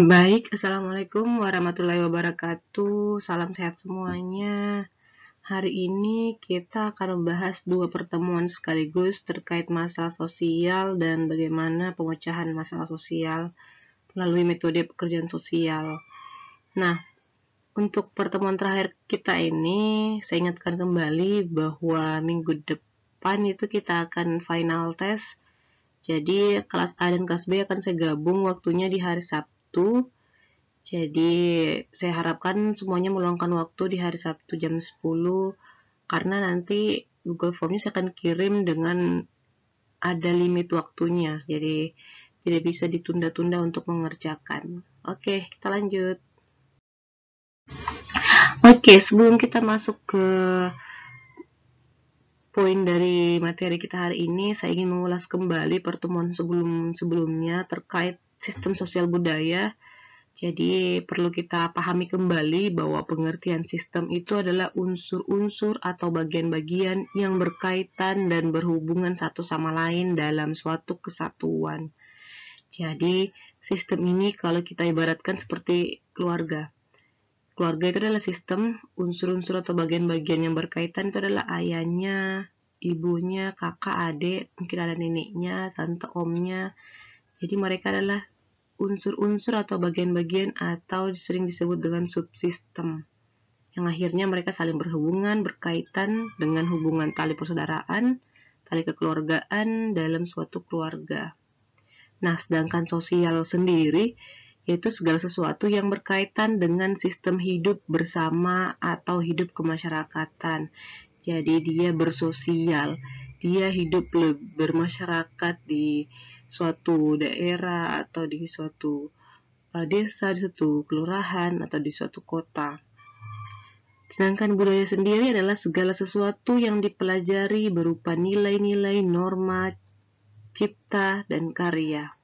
Baik, Assalamualaikum warahmatullahi wabarakatuh. Salam sehat semuanya. Hari ini kita akan membahas dua pertemuan sekaligus terkait masalah sosial dan bagaimana pemecahan masalah sosial melalui metode pekerjaan sosial. Nah, untuk pertemuan terakhir kita ini, saya ingatkan kembali bahwa minggu depan itu kita akan final test. Jadi kelas A dan kelas B akan saya gabung waktunya di hari Sabtu. Jadi saya harapkan semuanya meluangkan waktu di hari Sabtu jam 10 karena nanti Google Form-nya saya akan kirim dengan ada limit waktunya. Jadi tidak bisa ditunda-tunda untuk mengerjakan. Oke, kita lanjut. Oke, sebelum kita masuk ke poin dari materi kita hari ini, saya ingin mengulas kembali pertemuan sebelumnya terkait sistem sosial budaya. Jadi perlu kita pahami kembali bahwa pengertian sistem itu adalah unsur-unsur atau bagian-bagian yang berkaitan dan berhubungan satu sama lain dalam suatu kesatuan. Jadi sistem ini kalau kita ibaratkan seperti keluarga. Keluarga itu adalah sistem, unsur-unsur atau bagian-bagian yang berkaitan itu adalah ayahnya, ibunya, kakak, adik, mungkin ada neneknya, tante, omnya. Jadi mereka adalah unsur-unsur atau bagian-bagian atau sering disebut dengan subsistem yang akhirnya mereka saling berhubungan, berkaitan dengan hubungan tali persaudaraan, tali kekeluargaan dalam suatu keluarga. Nah, sedangkan sosial sendiri yaitu segala sesuatu yang berkaitan dengan sistem hidup bersama atau hidup kemasyarakatan. Jadi dia bersosial, dia hidup bermasyarakat di suatu daerah atau di suatu desa, di suatu kelurahan atau di suatu kota. Sedangkan budaya sendiri adalah segala sesuatu yang dipelajari berupa nilai-nilai, norma, cipta, dan karya.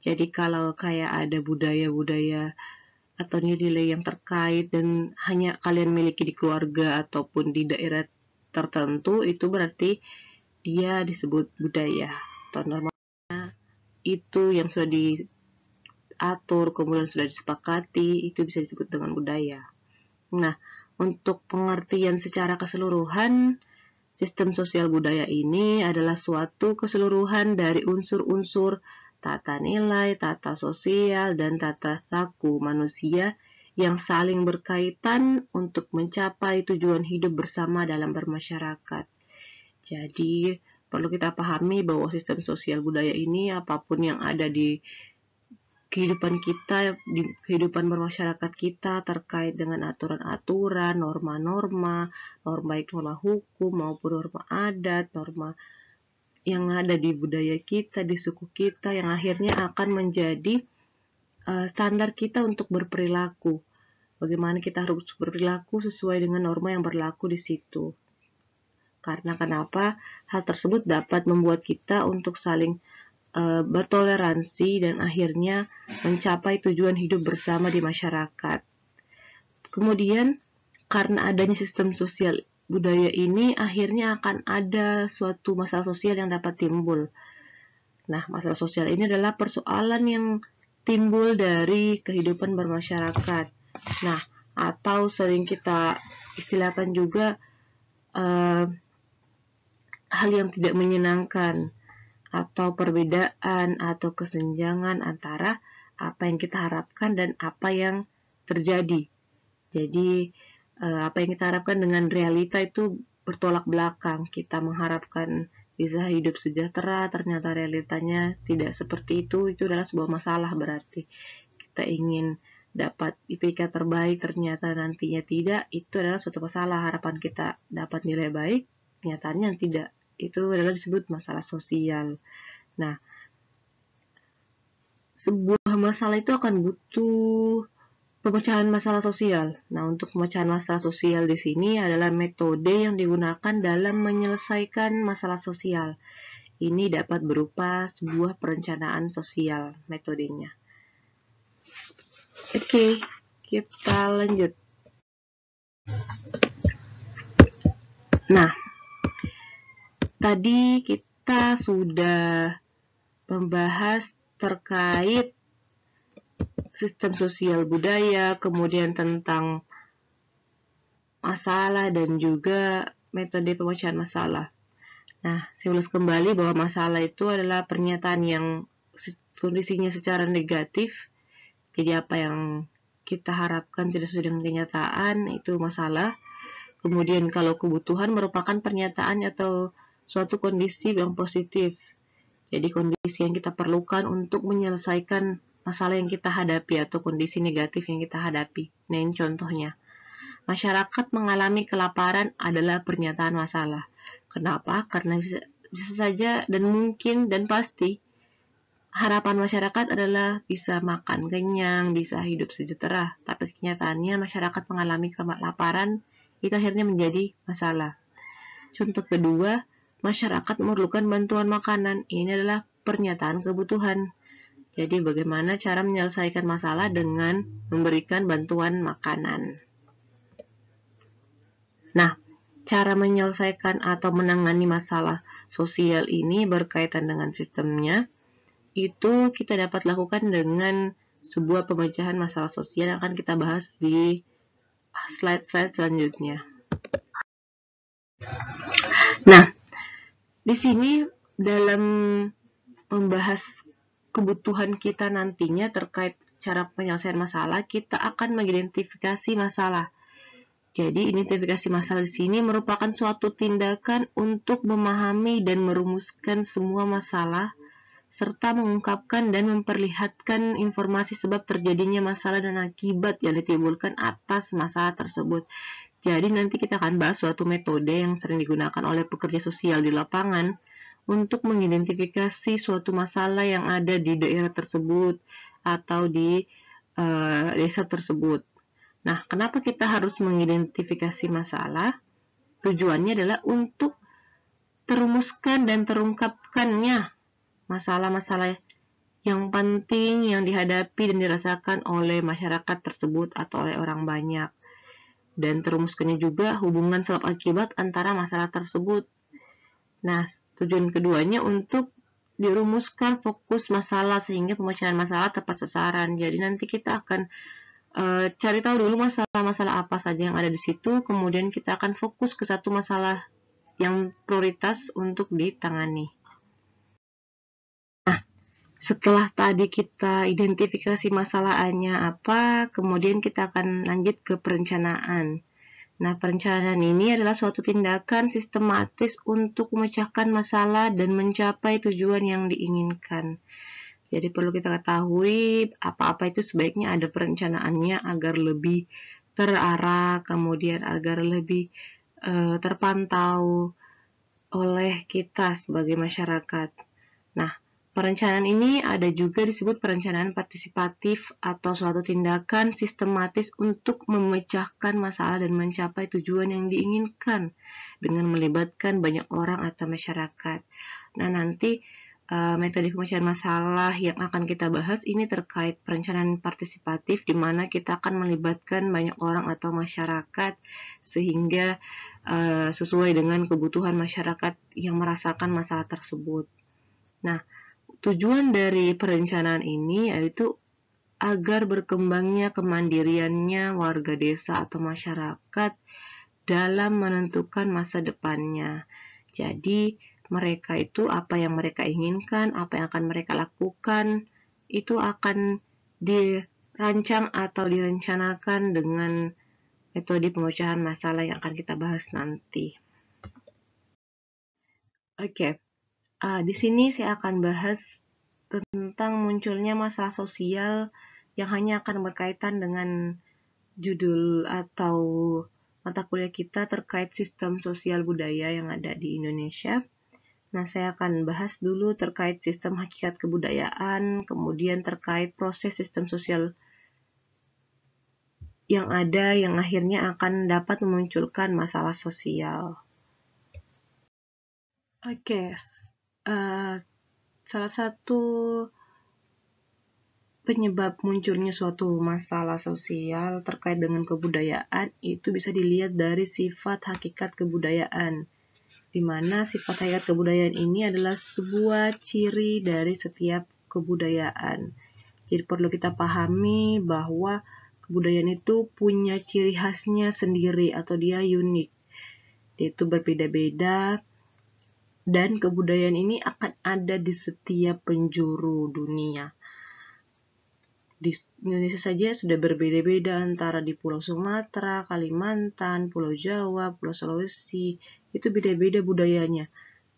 Jadi kalau kayak ada budaya-budaya atau nilai-nilai yang terkait dan hanya kalian miliki di keluarga ataupun di daerah tertentu, itu berarti dia disebut budaya atau normalnya itu yang sudah diatur, kemudian sudah disepakati, itu bisa disebut dengan budaya. Nah, untuk pengertian secara keseluruhan, sistem sosial budaya ini adalah suatu keseluruhan dari unsur-unsur tata nilai, tata sosial, dan tata laku manusia yang saling berkaitan untuk mencapai tujuan hidup bersama dalam bermasyarakat. Jadi, perlu kita pahami bahwa sistem sosial budaya ini apapun yang ada di kehidupan kita, di kehidupan bermasyarakat kita terkait dengan aturan-aturan, norma-norma, baik norma hukum maupun norma adat, norma yang ada di budaya kita, di suku kita, yang akhirnya akan menjadi standar kita untuk berperilaku. Bagaimana kita harus berperilaku sesuai dengan norma yang berlaku di situ. Karena kenapa? Hal tersebut dapat membuat kita untuk saling bertoleransi dan akhirnya mencapai tujuan hidup bersama di masyarakat. Kemudian, karena adanya sistem sosial budaya ini, akhirnya akan ada suatu masalah sosial yang dapat timbul. Nah, masalah sosial ini adalah persoalan yang timbul dari kehidupan bermasyarakat. Nah, atau sering kita istilahkan juga hal yang tidak menyenangkan atau perbedaan atau kesenjangan antara apa yang kita harapkan dan apa yang terjadi. Jadi apa yang kita harapkan dengan realita itu bertolak belakang. Kita mengharapkan bisa hidup sejahtera, ternyata realitanya tidak seperti itu adalah sebuah masalah berarti. Kita ingin dapat IPK terbaik, ternyata nantinya tidak, itu adalah suatu masalah. Harapan kita dapat nilai baik, nyatanya tidak. Itu adalah disebut masalah sosial. Nah, sebuah masalah itu akan butuh pemecahan masalah sosial. Nah, untuk pemecahan masalah sosial di sini adalah metode yang digunakan dalam menyelesaikan masalah sosial. Ini dapat berupa sebuah perencanaan sosial metodenya. Oke, kita lanjut. Nah, tadi kita sudah membahas terkait sistem sosial budaya, kemudian tentang masalah dan juga metode pemecahan masalah. Nah, saya ulas kembali bahwa masalah itu adalah pernyataan yang kondisinya secara negatif. Jadi apa yang kita harapkan tidak sesuai dengan kenyataan, itu masalah. Kemudian kalau kebutuhan merupakan pernyataan atau suatu kondisi yang positif. Jadi kondisi yang kita perlukan untuk menyelesaikan masalah yang kita hadapi atau kondisi negatif yang kita hadapi. Nah, ini contohnya. Masyarakat mengalami kelaparan adalah pernyataan masalah. Kenapa? Karena bisa saja dan mungkin dan pasti harapan masyarakat adalah bisa makan kenyang, bisa hidup sejahtera. Tapi kenyataannya masyarakat mengalami kelaparan, itu akhirnya menjadi masalah. Contoh kedua, masyarakat memerlukan bantuan makanan. Ini adalah pernyataan kebutuhan. Jadi bagaimana cara menyelesaikan masalah dengan memberikan bantuan makanan. Nah, cara menyelesaikan atau menangani masalah sosial ini berkaitan dengan sistemnya, itu kita dapat lakukan dengan sebuah pemecahan masalah sosial yang akan kita bahas di slide-slide selanjutnya. Nah, di sini dalam membahas kebutuhan kita nantinya terkait cara penyelesaian masalah, kita akan mengidentifikasi masalah. Jadi, identifikasi masalah di sini merupakan suatu tindakan untuk memahami dan merumuskan semua masalah, serta mengungkapkan dan memperlihatkan informasi sebab terjadinya masalah dan akibat yang ditimbulkan atas masalah tersebut. Jadi, nanti kita akan bahas suatu metode yang sering digunakan oleh pekerja sosial di lapangan untuk mengidentifikasi suatu masalah yang ada di daerah tersebut atau di desa tersebut. Nah, kenapa kita harus mengidentifikasi masalah? Tujuannya adalah untuk terumuskan dan terungkapkannya masalah-masalah yang penting yang dihadapi dan dirasakan oleh masyarakat tersebut atau oleh orang banyak. Dan terumuskannya juga hubungan sebab akibat antara masalah tersebut. Nah, tujuan keduanya untuk dirumuskan fokus masalah sehingga pemecahan masalah tepat sasaran. Jadi nanti kita akan cari tahu dulu masalah-masalah apa saja yang ada di situ, kemudian kita akan fokus ke satu masalah yang prioritas untuk ditangani. Nah, setelah tadi kita identifikasi masalahnya apa, kemudian kita akan lanjut ke perencanaan. Nah, perencanaan ini adalah suatu tindakan sistematis untuk memecahkan masalah dan mencapai tujuan yang diinginkan. Jadi perlu kita ketahui apa-apa itu sebaiknya ada perencanaannya agar lebih terarah, kemudian agar lebih terpantau oleh kita sebagai masyarakat. Nah, perencanaan ini ada juga disebut perencanaan partisipatif atau suatu tindakan sistematis untuk memecahkan masalah dan mencapai tujuan yang diinginkan dengan melibatkan banyak orang atau masyarakat. Nah, nanti metode pemecahan masalah yang akan kita bahas ini terkait perencanaan partisipatif di mana kita akan melibatkan banyak orang atau masyarakat sehingga sesuai dengan kebutuhan masyarakat yang merasakan masalah tersebut. Nah, tujuan dari perencanaan ini yaitu agar berkembangnya kemandiriannya warga desa atau masyarakat dalam menentukan masa depannya. Jadi, mereka itu apa yang mereka inginkan, apa yang akan mereka lakukan, itu akan dirancang atau direncanakan dengan metode pemecahan masalah yang akan kita bahas nanti. Oke, di sini saya akan bahas tentang munculnya masalah sosial yang hanya akan berkaitan dengan judul atau mata kuliah kita terkait sistem sosial budaya yang ada di Indonesia. Nah, saya akan bahas dulu terkait sistem hakikat kebudayaan, kemudian terkait proses sistem sosial yang ada yang akhirnya akan dapat memunculkan masalah sosial. Oke, salah satu penyebab munculnya suatu masalah sosial terkait dengan kebudayaan itu bisa dilihat dari sifat hakikat kebudayaan, di mana sifat hakikat kebudayaan ini adalah sebuah ciri dari setiap kebudayaan. Jadi perlu kita pahami bahwa kebudayaan itu punya ciri khasnya sendiri atau dia unik. Dia itu berbeda-beda dan kebudayaan ini akan ada di setiap penjuru dunia. Di Indonesia saja sudah berbeda-beda antara di Pulau Sumatera, Kalimantan, Pulau Jawa, Pulau Sulawesi, itu beda-beda budayanya.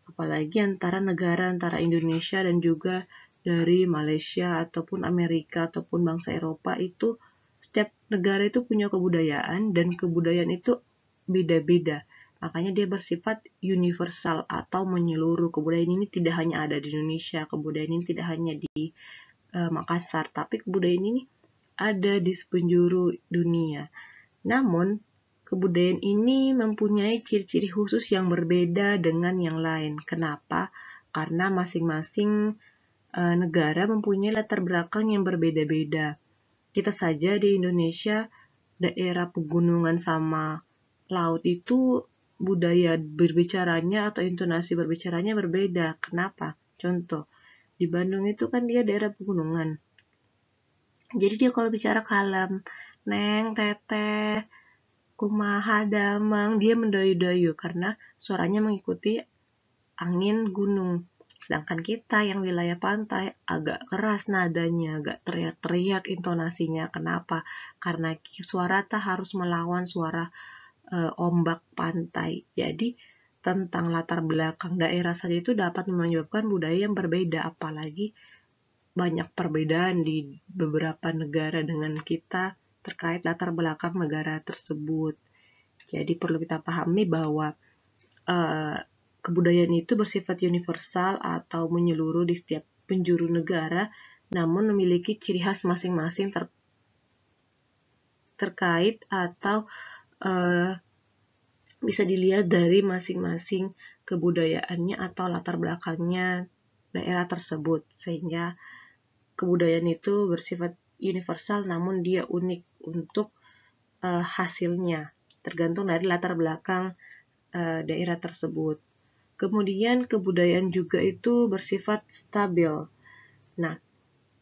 Apalagi antara negara antara Indonesia dan juga dari Malaysia ataupun Amerika ataupun bangsa Eropa itu setiap negara itu punya kebudayaan dan kebudayaan itu beda-beda. Makanya dia bersifat universal atau menyeluruh. Kebudayaan ini tidak hanya ada di Indonesia, kebudayaan ini tidak hanya di Makassar, tapi kebudayaan ini ada di sepenjuru dunia. Namun, kebudayaan ini mempunyai ciri-ciri khusus yang berbeda dengan yang lain. Kenapa? Karena masing-masing negara mempunyai latar belakang yang berbeda-beda. Kita saja di Indonesia, daerah pegunungan sama laut itu budaya berbicaranya atau intonasi berbicaranya berbeda. Kenapa? Contoh, di Bandung itu kan dia daerah pegunungan. Jadi dia kalau bicara kalem, neng, teteh, kumaha, damang, dia mendayu-dayu karena suaranya mengikuti angin gunung. Sedangkan kita yang wilayah pantai agak keras nadanya, agak teriak-teriak intonasinya. Kenapa? Karena suara tak harus melawan suara ombak pantai. Jadi tentang latar belakang daerah saja itu dapat menyebabkan budaya yang berbeda, apalagi banyak perbedaan di beberapa negara dengan kita terkait latar belakang negara tersebut. Jadi perlu kita pahami bahwa kebudayaan itu bersifat universal atau menyeluruh di setiap penjuru negara, namun memiliki ciri khas masing-masing terkait atau bisa dilihat dari masing-masing kebudayaannya atau latar belakangnya daerah tersebut, sehingga kebudayaan itu bersifat universal namun dia unik untuk hasilnya, tergantung dari latar belakang daerah tersebut. Kemudian kebudayaan juga itu bersifat stabil. Nah,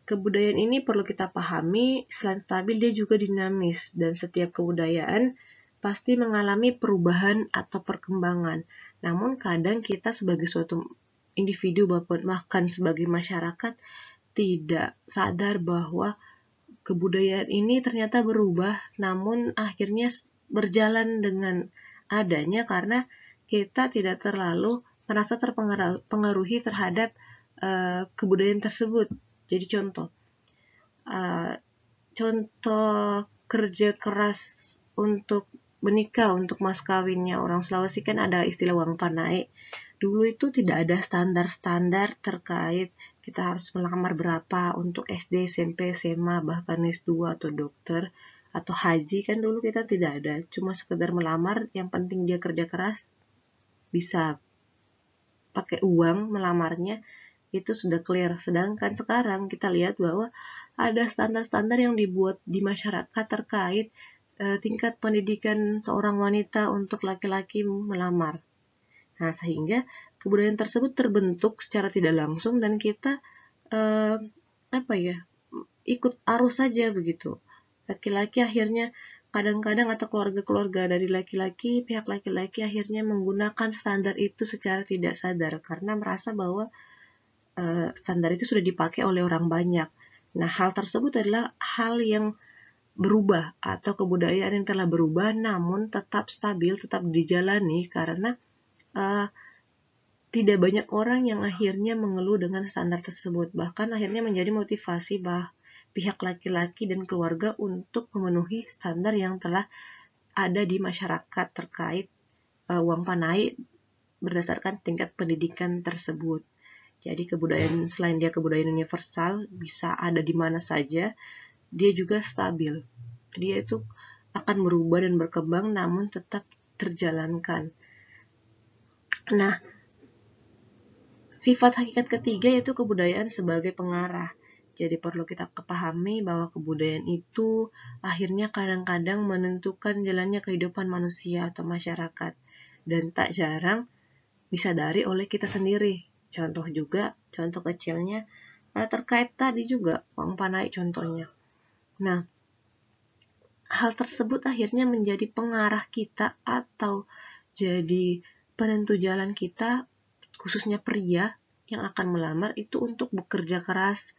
kebudayaan ini perlu kita pahami, selain stabil dia juga dinamis, dan setiap kebudayaan pasti mengalami perubahan atau perkembangan. Namun kadang kita sebagai suatu individu bahkan sebagai masyarakat tidak sadar bahwa kebudayaan ini ternyata berubah, namun akhirnya berjalan dengan adanya karena kita tidak terlalu merasa terpengaruhi terhadap kebudayaan tersebut. Jadi contoh kerja keras untuk menikah, untuk mas kawinnya orang Sulawesi kan ada istilah uang panai. Dulu itu tidak ada standar-standar terkait kita harus melamar berapa untuk SD, SMP, SMA, bahkan S2 atau dokter atau haji kan dulu kita tidak ada. Cuma sekedar melamar, yang penting dia kerja keras, bisa pakai uang melamarnya, itu sudah clear. Sedangkan sekarang kita lihat bahwa ada standar-standar yang dibuat di masyarakat terkait tingkat pendidikan seorang wanita untuk laki-laki melamar. Nah, sehingga kebudayaan tersebut terbentuk secara tidak langsung dan kita ikut arus saja begitu. Laki-laki akhirnya kadang-kadang atau keluarga-keluarga dari laki-laki, pihak laki-laki akhirnya menggunakan standar itu secara tidak sadar karena merasa bahwa standar itu sudah dipakai oleh orang banyak. Nah, hal tersebut adalah hal yang berubah atau kebudayaan yang telah berubah namun tetap stabil, tetap dijalani karena tidak banyak orang yang akhirnya mengeluh dengan standar tersebut. Bahkan akhirnya menjadi motivasi pihak laki-laki dan keluarga untuk memenuhi standar yang telah ada di masyarakat terkait uang panai berdasarkan tingkat pendidikan tersebut. Jadi kebudayaan selain dia kebudayaan universal bisa ada di mana saja, dia juga stabil. Dia itu akan berubah dan berkembang namun tetap terjalankan. Nah, sifat hakikat ketiga yaitu kebudayaan sebagai pengarah. Jadi perlu kita kepahami bahwa kebudayaan itu akhirnya kadang-kadang menentukan jalannya kehidupan manusia atau masyarakat. Dan tak jarang disadari oleh kita sendiri. Contoh kecilnya, terkait tadi juga uang panai contohnya. Nah, hal tersebut akhirnya menjadi pengarah kita atau jadi penentu jalan kita, khususnya pria yang akan melamar itu untuk bekerja keras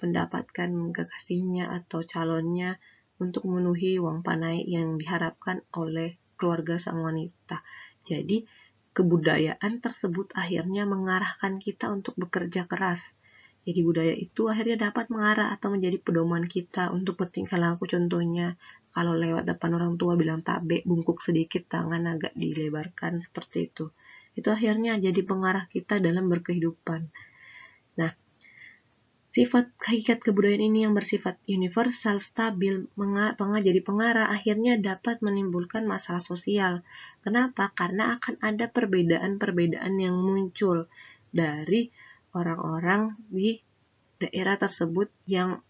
mendapatkan kekasihnya atau calonnya untuk memenuhi uang panai yang diharapkan oleh keluarga sang wanita. Jadi kebudayaan tersebut akhirnya mengarahkan kita untuk bekerja keras. Jadi budaya itu akhirnya dapat mengarah atau menjadi pedoman kita untuk bertingkah laku. Contohnya kalau lewat depan orang tua bilang tabe, bungkuk sedikit, tangan agak dilebarkan, seperti itu. Itu akhirnya jadi pengarah kita dalam berkehidupan. Nah, sifat hakikat kebudayaan ini yang bersifat universal, stabil, jadi pengarah, akhirnya dapat menimbulkan masalah sosial. Kenapa? Karena akan ada perbedaan-perbedaan yang muncul dari orang-orang di daerah tersebut yang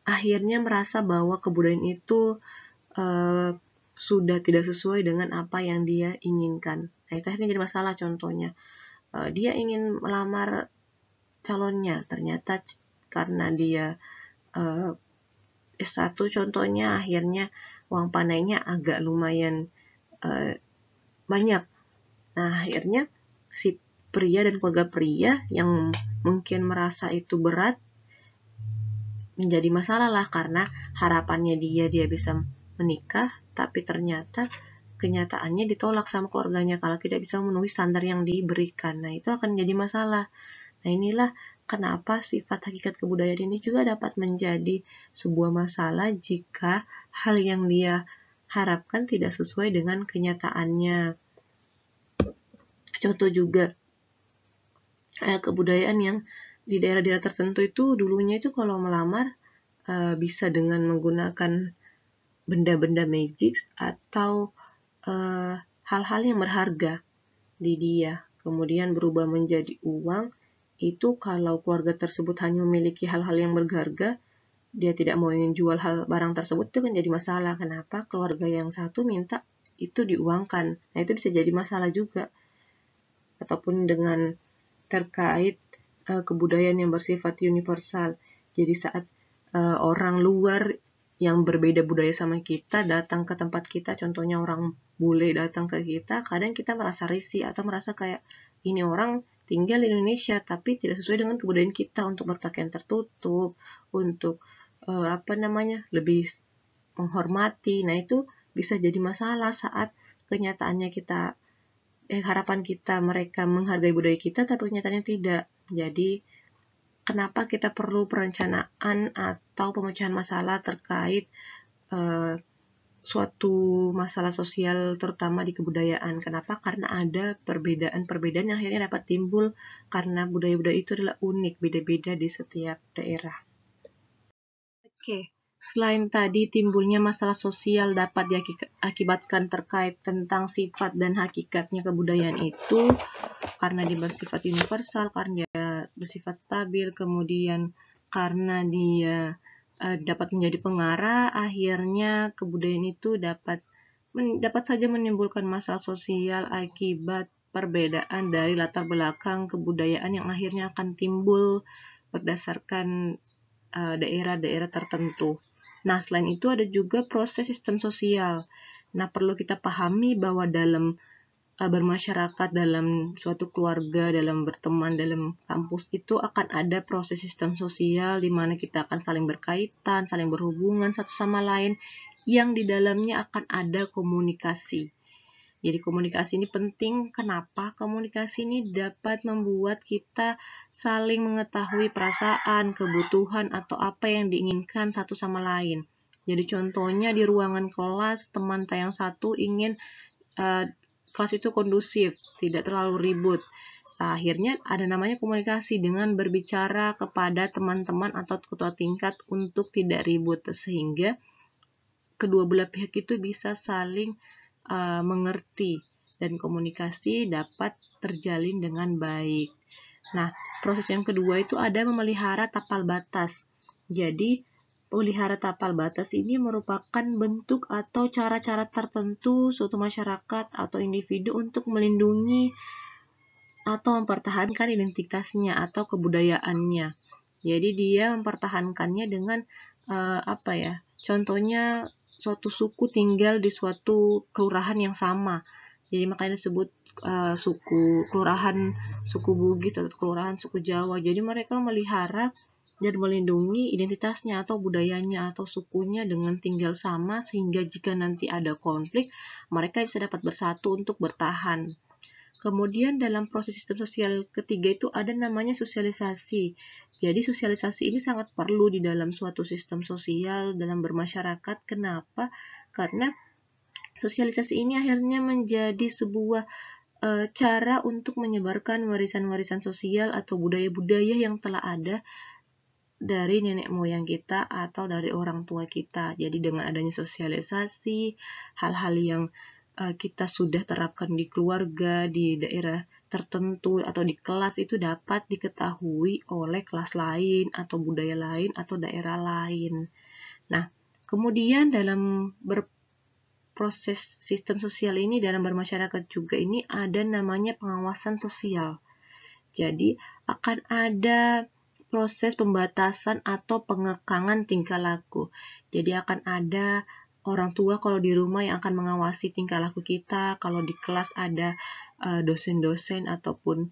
akhirnya merasa bahwa kebudayaan itu sudah tidak sesuai dengan apa yang dia inginkan. Nah, itu akhirnya jadi masalah. Contohnya, dia ingin melamar calonnya, ternyata karena dia S1 contohnya, akhirnya uang panainya agak lumayan banyak. Nah, akhirnya si pria dan keluarga pria yang mungkin merasa itu berat menjadi masalah lah, karena harapannya dia bisa menikah, tapi ternyata kenyataannya ditolak sama keluarganya kalau tidak bisa memenuhi standar yang diberikan. Nah, itu akan jadi masalah. Nah, inilah kenapa sifat hakikat kebudayaan ini juga dapat menjadi sebuah masalah jika hal yang dia harapkan tidak sesuai dengan kenyataannya. Contoh juga kebudayaan yang di daerah-daerah tertentu itu dulunya itu kalau melamar bisa dengan menggunakan benda-benda magic atau hal-hal yang berharga di dia, kemudian berubah menjadi uang. Itu kalau keluarga tersebut hanya memiliki hal-hal yang berharga, dia tidak mau ingin jual barang tersebut, itu kan jadi masalah. Kenapa? Keluarga yang satu minta itu diuangkan. Nah, itu bisa jadi masalah juga. Ataupun dengan terkait kebudayaan yang bersifat universal. Jadi saat orang luar yang berbeda budaya sama kita datang ke tempat kita, contohnya orang bule datang ke kita, kadang kita merasa risih atau merasa kayak ini orang tinggal di Indonesia tapi tidak sesuai dengan kebudayaan kita untuk berpakaian tertutup, untuk lebih menghormati. Nah, itu bisa jadi masalah saat kenyataannya kita harapan kita mereka menghargai budaya kita tapi kenyataannya tidak. Jadi kenapa kita perlu perencanaan atau pemecahan masalah terkait suatu masalah sosial terutama di kebudayaan. Kenapa? Karena ada perbedaan-perbedaan yang akhirnya dapat timbul karena budaya-budaya itu adalah unik, beda-beda di setiap daerah. Oke. Selain tadi timbulnya masalah sosial dapat diakibatkan terkait tentang sifat dan hakikatnya kebudayaan itu karena dia bersifat universal, karena dia bersifat stabil, kemudian karena dia dapat menjadi pengarah, akhirnya kebudayaan itu dapat saja menimbulkan masalah sosial akibat perbedaan dari latar belakang kebudayaan yang akhirnya akan timbul berdasarkan daerah-daerah tertentu. Nah, selain itu ada juga proses sistem sosial. Nah, perlu kita pahami bahwa dalam bermasyarakat, dalam suatu keluarga, dalam berteman, dalam kampus itu akan ada proses sistem sosial di mana kita akan saling berkaitan, saling berhubungan satu sama lain yang di dalamnya akan ada komunikasi. Jadi komunikasi ini penting. Kenapa? Komunikasi ini dapat membuat kita saling mengetahui perasaan, kebutuhan, atau apa yang diinginkan satu sama lain. Jadi contohnya di ruangan kelas, teman yang satu ingin kelas itu kondusif, tidak terlalu ribut. Nah, akhirnya ada namanya komunikasi dengan berbicara kepada teman-teman atau ketua tingkat untuk tidak ribut, sehingga kedua belah pihak itu bisa saling mengerti dan komunikasi dapat terjalin dengan baik. Nah, proses yang kedua itu ada memelihara tapal batas. Jadi, memelihara tapal batas ini merupakan bentuk atau cara-cara tertentu suatu masyarakat atau individu untuk melindungi atau mempertahankan identitasnya atau kebudayaannya. Jadi dia mempertahankannya dengan contohnya suatu suku tinggal di suatu kelurahan yang sama. Jadi makanya disebut kelurahan suku Bugis atau kelurahan suku Jawa. Jadi mereka melihara dan melindungi identitasnya atau budayanya atau sukunya dengan tinggal sama, sehingga jika nanti ada konflik, mereka bisa dapat bersatu untuk bertahan. Kemudian dalam proses sistem sosial ketiga itu ada namanya sosialisasi. Jadi sosialisasi ini sangat perlu di dalam suatu sistem sosial dalam bermasyarakat. Kenapa? Karena sosialisasi ini akhirnya menjadi sebuah cara untuk menyebarkan warisan-warisan sosial atau budaya-budaya yang telah ada dari nenek moyang kita atau dari orang tua kita. Jadi dengan adanya sosialisasi, hal-hal yang kita sudah terapkan di keluarga, di daerah tertentu, atau di kelas itu dapat diketahui oleh kelas lain, atau budaya lain, atau daerah lain. Nah, kemudian dalam berproses sistem sosial ini, dalam bermasyarakat juga ini ada namanya pengawasan sosial. Jadi, akan ada proses pembatasan atau pengekangan tingkah laku. Jadi akan ada orang tua kalau di rumah yang akan mengawasi tingkah laku kita, kalau di kelas ada dosen-dosen ataupun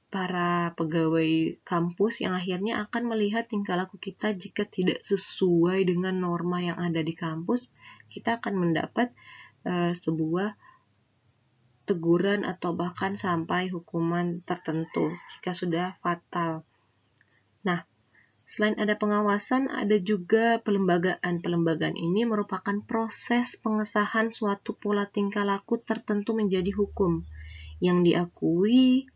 para pegawai kampus yang akhirnya akan melihat tingkah laku kita. Jika tidak sesuai dengan norma yang ada di kampus, kita akan mendapat sebuah teguran atau bahkan sampai hukuman tertentu jika sudah fatal. Nah, selain ada pengawasan, ada juga pelembagaan. Pelembagaan ini merupakan proses pengesahan suatu pola tingkah laku tertentu menjadi hukum yang diakui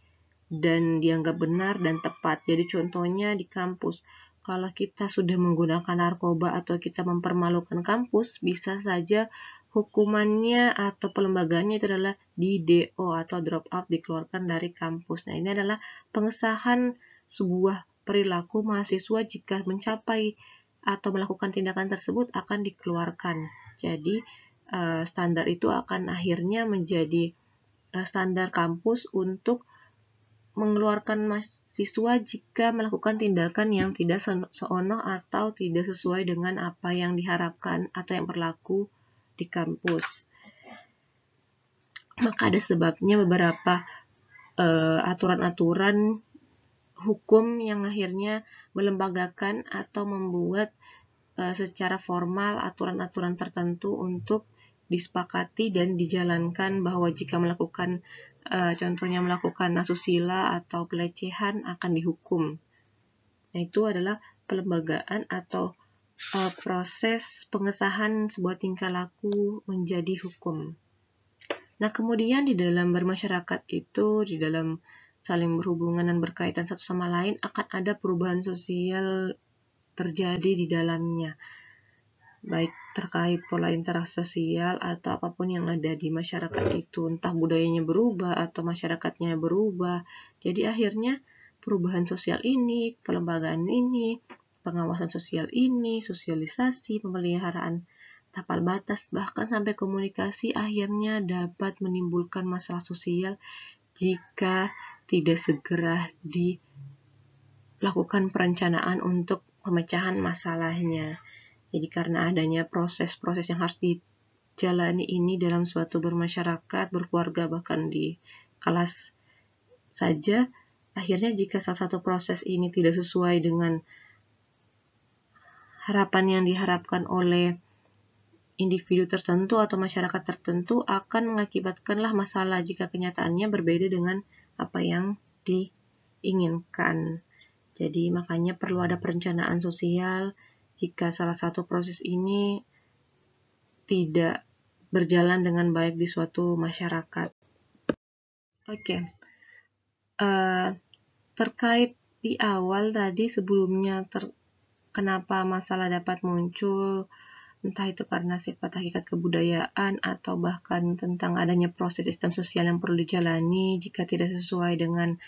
dan dianggap benar dan tepat. Jadi contohnya di kampus, kalau kita sudah menggunakan narkoba atau kita mempermalukan kampus, bisa saja hukumannya atau pelembagaannya itu adalah di DO atau drop out, dikeluarkan dari kampus. Nah, ini adalah pengesahan sebuah perilaku mahasiswa jika mencapai atau melakukan tindakan tersebut akan dikeluarkan. Jadi standar itu akan akhirnya menjadi standar kampus untuk mengeluarkan mahasiswa jika melakukan tindakan yang tidak senonoh atau tidak sesuai dengan apa yang diharapkan atau yang berlaku di kampus. Maka ada sebabnya beberapa aturan-aturan hukum yang akhirnya melembagakan atau membuat secara formal aturan-aturan tertentu untuk disepakati dan dijalankan bahwa jika melakukan contohnya melakukan asusila atau pelecehan akan dihukum. Nah, itu adalah pelembagaan atau proses pengesahan sebuah tingkah laku menjadi hukum. Nah, kemudian di dalam bermasyarakat itu, di dalam saling berhubungan dan berkaitan satu sama lain, akan ada perubahan sosial terjadi di dalamnya, baik terkait pola interaksi sosial atau apapun yang ada di masyarakat itu, entah budayanya berubah atau masyarakatnya berubah. Jadi akhirnya perubahan sosial ini, pelembagaan ini, pengawasan sosial ini, sosialisasi, pemeliharaan tapal batas, bahkan sampai komunikasi akhirnya dapat menimbulkan masalah sosial jika tidak segera dilakukan perencanaan untuk pemecahan masalahnya. Jadi karena adanya proses-proses yang harus dijalani ini dalam suatu bermasyarakat, berkeluarga, bahkan di kelas saja, akhirnya jika salah satu proses ini tidak sesuai dengan harapan yang diharapkan oleh individu tertentu atau masyarakat tertentu, akan mengakibatkanlah masalah jika kenyataannya berbeda dengan apa yang diinginkan. Jadi makanya perlu ada perencanaan sosial jika salah satu proses ini tidak berjalan dengan baik di suatu masyarakat. Oke. Terkait di awal tadi sebelumnya kenapa masalah dapat muncul, entah itu karena sifat hakikat kebudayaan atau bahkan tentang adanya proses sistem sosial yang perlu dijalani. Jika tidak sesuai dengan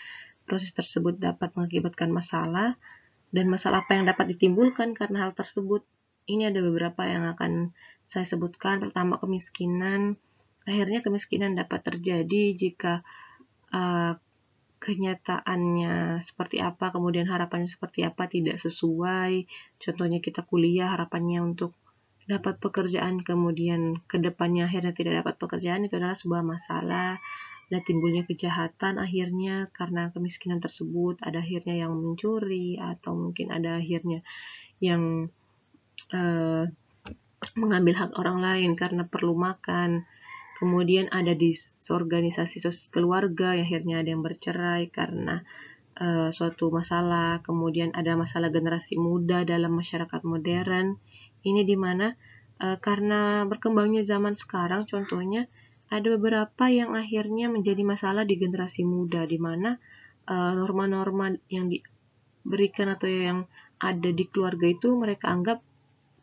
proses tersebut dapat mengakibatkan masalah, dan masalah apa yang dapat ditimbulkan karena hal tersebut. Ini ada beberapa yang akan saya sebutkan. Pertama, kemiskinan. Akhirnya kemiskinan dapat terjadi jika kenyataannya seperti apa, kemudian harapannya seperti apa tidak sesuai. Contohnya kita kuliah, harapannya untuk dapat pekerjaan, kemudian kedepannya akhirnya tidak dapat pekerjaan, itu adalah sebuah masalah. Ada timbulnya kejahatan akhirnya karena kemiskinan tersebut, ada akhirnya yang mencuri, atau mungkin ada akhirnya yang mengambil hak orang lain karena perlu makan. Kemudian ada disorganisasi keluarga, yang akhirnya ada yang bercerai karena suatu masalah. Kemudian ada masalah generasi muda dalam masyarakat modern. Ini dimana karena berkembangnya zaman sekarang, contohnya ada beberapa yang akhirnya menjadi masalah di generasi muda, dimana norma-norma yang diberikan atau yang ada di keluarga itu mereka anggap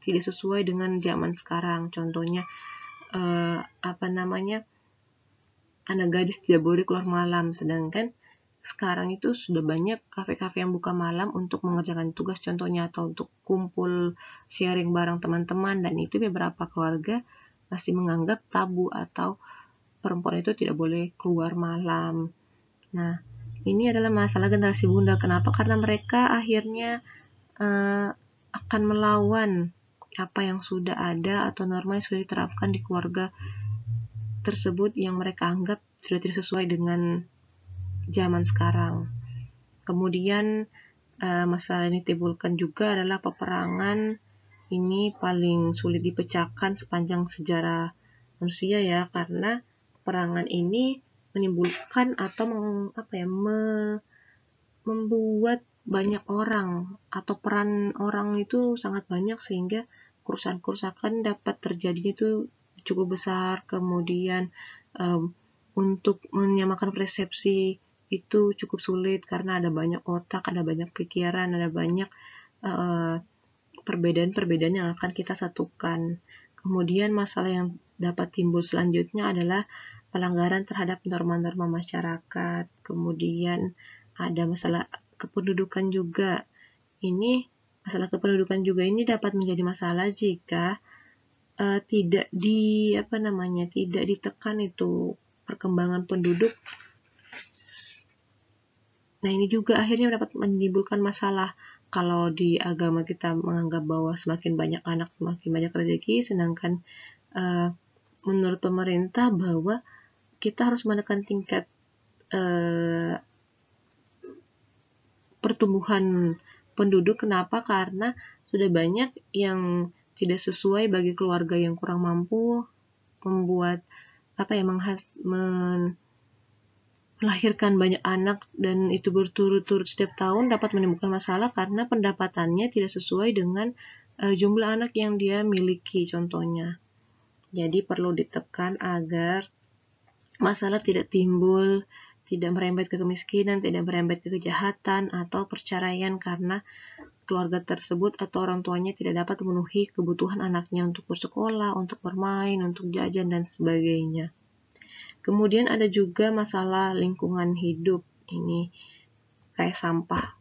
tidak sesuai dengan zaman sekarang. Contohnya anak gadis tidak boleh keluar malam, sedangkan sekarang itu sudah banyak kafe-kafe yang buka malam untuk mengerjakan tugas contohnya, atau untuk kumpul sharing bareng teman-teman, dan itu beberapa keluarga masih menganggap tabu atau perempuan itu tidak boleh keluar malam. Nah, ini adalah masalah generasi bunda. Kenapa? Karena mereka akhirnya akan melawan apa yang sudah ada atau norma yang sudah diterapkan di keluarga tersebut yang mereka anggap sudah tidak sesuai dengan zaman sekarang. Kemudian masalah ini timbulkan juga adalah peperangan. Ini paling sulit dipecahkan sepanjang sejarah manusia ya, karena peperangan ini menimbulkan atau membuat banyak orang, atau peran orang itu sangat banyak sehingga kerusakan-kerusakan dapat terjadi itu cukup besar. Kemudian untuk menyamakan persepsi itu cukup sulit karena ada banyak otak, ada banyak pikiran, ada banyak perbedaan-perbedaan yang akan kita satukan. Kemudian masalah yang dapat timbul selanjutnya adalah pelanggaran terhadap norma-norma masyarakat. Kemudian ada masalah kependudukan juga. Masalah kependudukan juga ini dapat menjadi masalah jika tidak ditekan itu perkembangan penduduk. Nah, ini juga akhirnya dapat menimbulkan masalah. Kalau di agama kita menganggap bahwa semakin banyak anak semakin banyak rezeki, sedangkan menurut pemerintah bahwa kita harus menekan tingkat pertumbuhan penduduk. Kenapa? Karena sudah banyak yang tidak sesuai bagi keluarga yang kurang mampu, membuat melahirkan banyak anak, dan itu berturut-turut setiap tahun dapat menimbulkan masalah karena pendapatannya tidak sesuai dengan jumlah anak yang dia miliki contohnya. Jadi perlu ditekan agar masalah tidak timbul, tidak merembet ke kemiskinan, tidak merembet ke kejahatan atau perceraian karena keluarga tersebut atau orang tuanya tidak dapat memenuhi kebutuhan anaknya untuk bersekolah, untuk bermain, untuk jajan, dan sebagainya. Kemudian ada juga masalah lingkungan hidup. Ini kayak sampah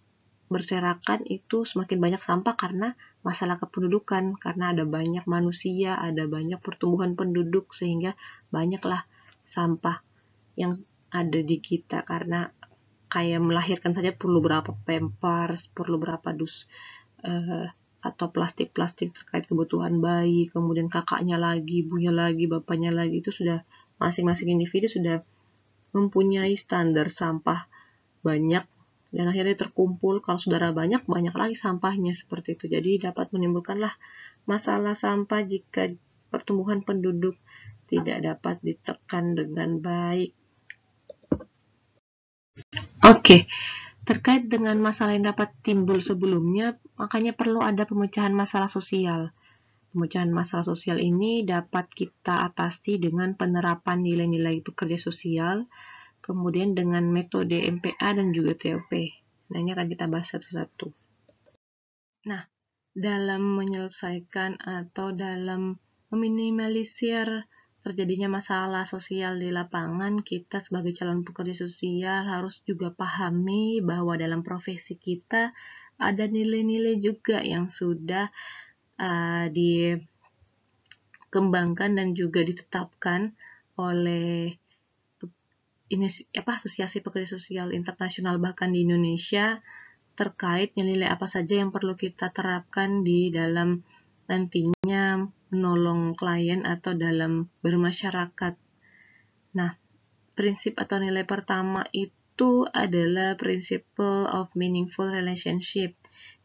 berserakan, itu semakin banyak sampah karena masalah kependudukan, karena ada banyak manusia, ada banyak pertumbuhan penduduk, sehingga banyaklah sampah yang ada di kita. Karena kayak melahirkan saja perlu berapa pampers, perlu berapa atau plastik-plastik terkait kebutuhan bayi, kemudian kakaknya lagi, ibunya lagi, bapaknya lagi, itu sudah masing-masing individu sudah mempunyai standar sampah banyak, dan akhirnya terkumpul. Kalau saudara banyak lagi sampahnya, seperti itu. Jadi dapat menimbulkanlah masalah sampah jika pertumbuhan penduduk tidak dapat ditekan dengan baik. Oke, terkait dengan masalah yang dapat timbul sebelumnya, makanya perlu ada pemecahan masalah sosial. Pemecahan masalah sosial ini dapat kita atasi dengan penerapan nilai-nilai pekerja sosial, kemudian dengan metode MPA dan juga TOP. Nah, ini akan kita bahas satu-satu. Nah, dalam menyelesaikan atau dalam meminimalisir terjadinya masalah sosial di lapangan, kita sebagai calon pekerja sosial harus juga pahami bahwa dalam profesi kita ada nilai-nilai juga yang sudah dikembangkan dan juga ditetapkan oleh Asosiasi Pekerja Sosial Internasional bahkan di Indonesia terkait nilai apa saja yang perlu kita terapkan di dalam nantinya menolong klien atau dalam bermasyarakat. Nah, prinsip atau nilai pertama itu adalah principle of meaningful relationship.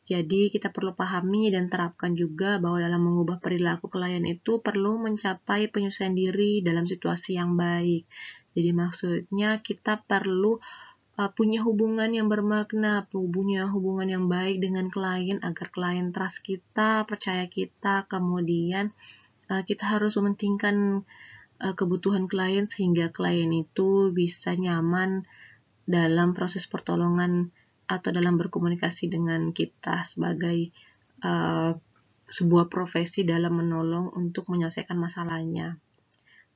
Jadi kita perlu pahami dan terapkan juga bahwa dalam mengubah perilaku klien itu perlu mencapai penyesuaian diri dalam situasi yang baik. Jadi maksudnya kita perlu punya hubungan yang bermakna, punya hubungan yang baik dengan klien agar klien trust kita, percaya kita, kemudian kita harus mementingkan kebutuhan klien sehingga klien itu bisa nyaman dalam proses pertolongan atau dalam berkomunikasi dengan kita sebagai sebuah profesi dalam menolong untuk menyelesaikan masalahnya.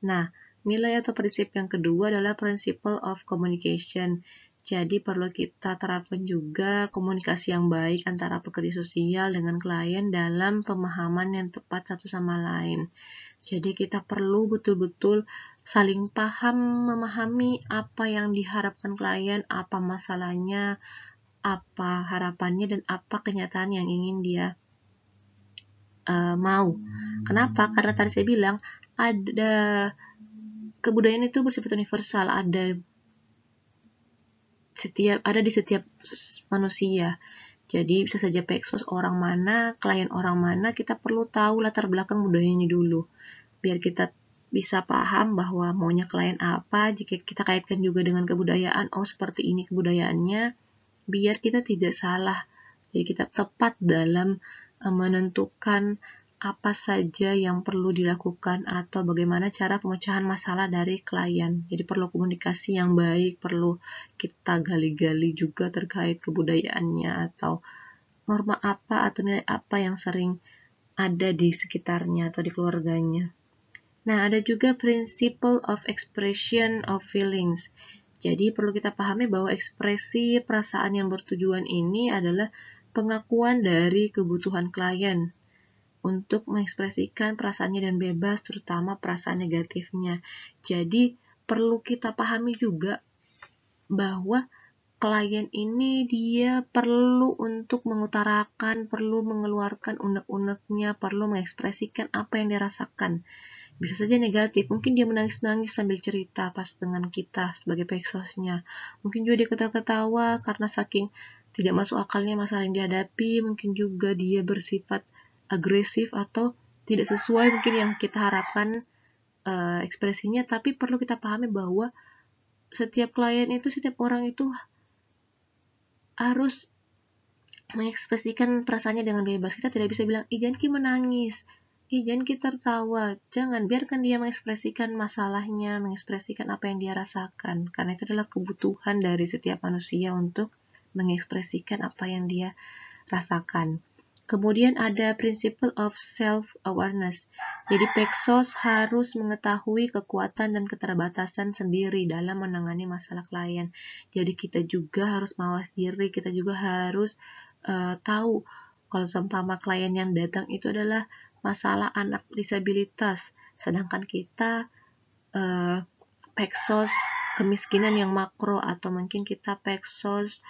Nah, nilai atau prinsip yang kedua adalah principle of communication. Jadi perlu kita terapkan juga komunikasi yang baik antara pekerja sosial dengan klien dalam pemahaman yang tepat satu sama lain. Jadi kita perlu betul-betul saling paham, memahami apa yang diharapkan klien, apa masalahnya, apa harapannya, dan apa kenyataan yang ingin dia mau. Kenapa? Karena tadi saya bilang ada kebudayaan itu bersifat universal, ada di setiap manusia. Jadi bisa saja Peksos orang mana, klien orang mana, kita perlu tahu latar belakang budayanya dulu. Biar kita bisa paham bahwa maunya klien apa, jika kita kaitkan juga dengan kebudayaan, oh seperti ini kebudayaannya, biar kita tidak salah. Jadi kita tepat dalam menentukan apa saja yang perlu dilakukan atau bagaimana cara pemecahan masalah dari klien. Jadi perlu komunikasi yang baik, perlu kita gali-gali juga terkait kebudayaannya atau norma apa atau nilai apa yang sering ada di sekitarnya atau di keluarganya. Nah, ada juga principle of expression of feelings. Jadi perlu kita pahami bahwa ekspresi perasaan yang bertujuan ini adalah pengakuan dari kebutuhan klien untuk mengekspresikan perasaannya dan bebas, terutama perasaan negatifnya. Jadi perlu kita pahami juga bahwa klien ini dia perlu untuk mengutarakan, perlu mengeluarkan unek-uneknya, perlu mengekspresikan apa yang dirasakan. Bisa saja negatif, mungkin dia menangis-nangis sambil cerita pas dengan kita sebagai Peksosnya. Mungkin juga dia ketawa-ketawa karena saking tidak masuk akalnya masalah yang dihadapi, mungkin juga dia bersifat agresif atau tidak sesuai mungkin yang kita harapkan ekspresinya, tapi perlu kita pahami bahwa setiap klien itu, setiap orang itu harus mengekspresikan perasaannya dengan bebas. Kita tidak bisa bilang, jangan Ki menangis, jangan kita tertawa. Jangan, biarkan dia mengekspresikan masalahnya, mengekspresikan apa yang dia rasakan. Karena itu adalah kebutuhan dari setiap manusia untuk mengekspresikan apa yang dia rasakan. Kemudian ada principle of self-awareness. Jadi Peksos harus mengetahui kekuatan dan keterbatasan sendiri dalam menangani masalah klien. Jadi kita juga harus mawas diri, kita juga harus tahu kalau seumpama klien yang datang itu adalah masalah anak disabilitas, sedangkan kita Peksos kemiskinan yang makro, atau mungkin kita Peksos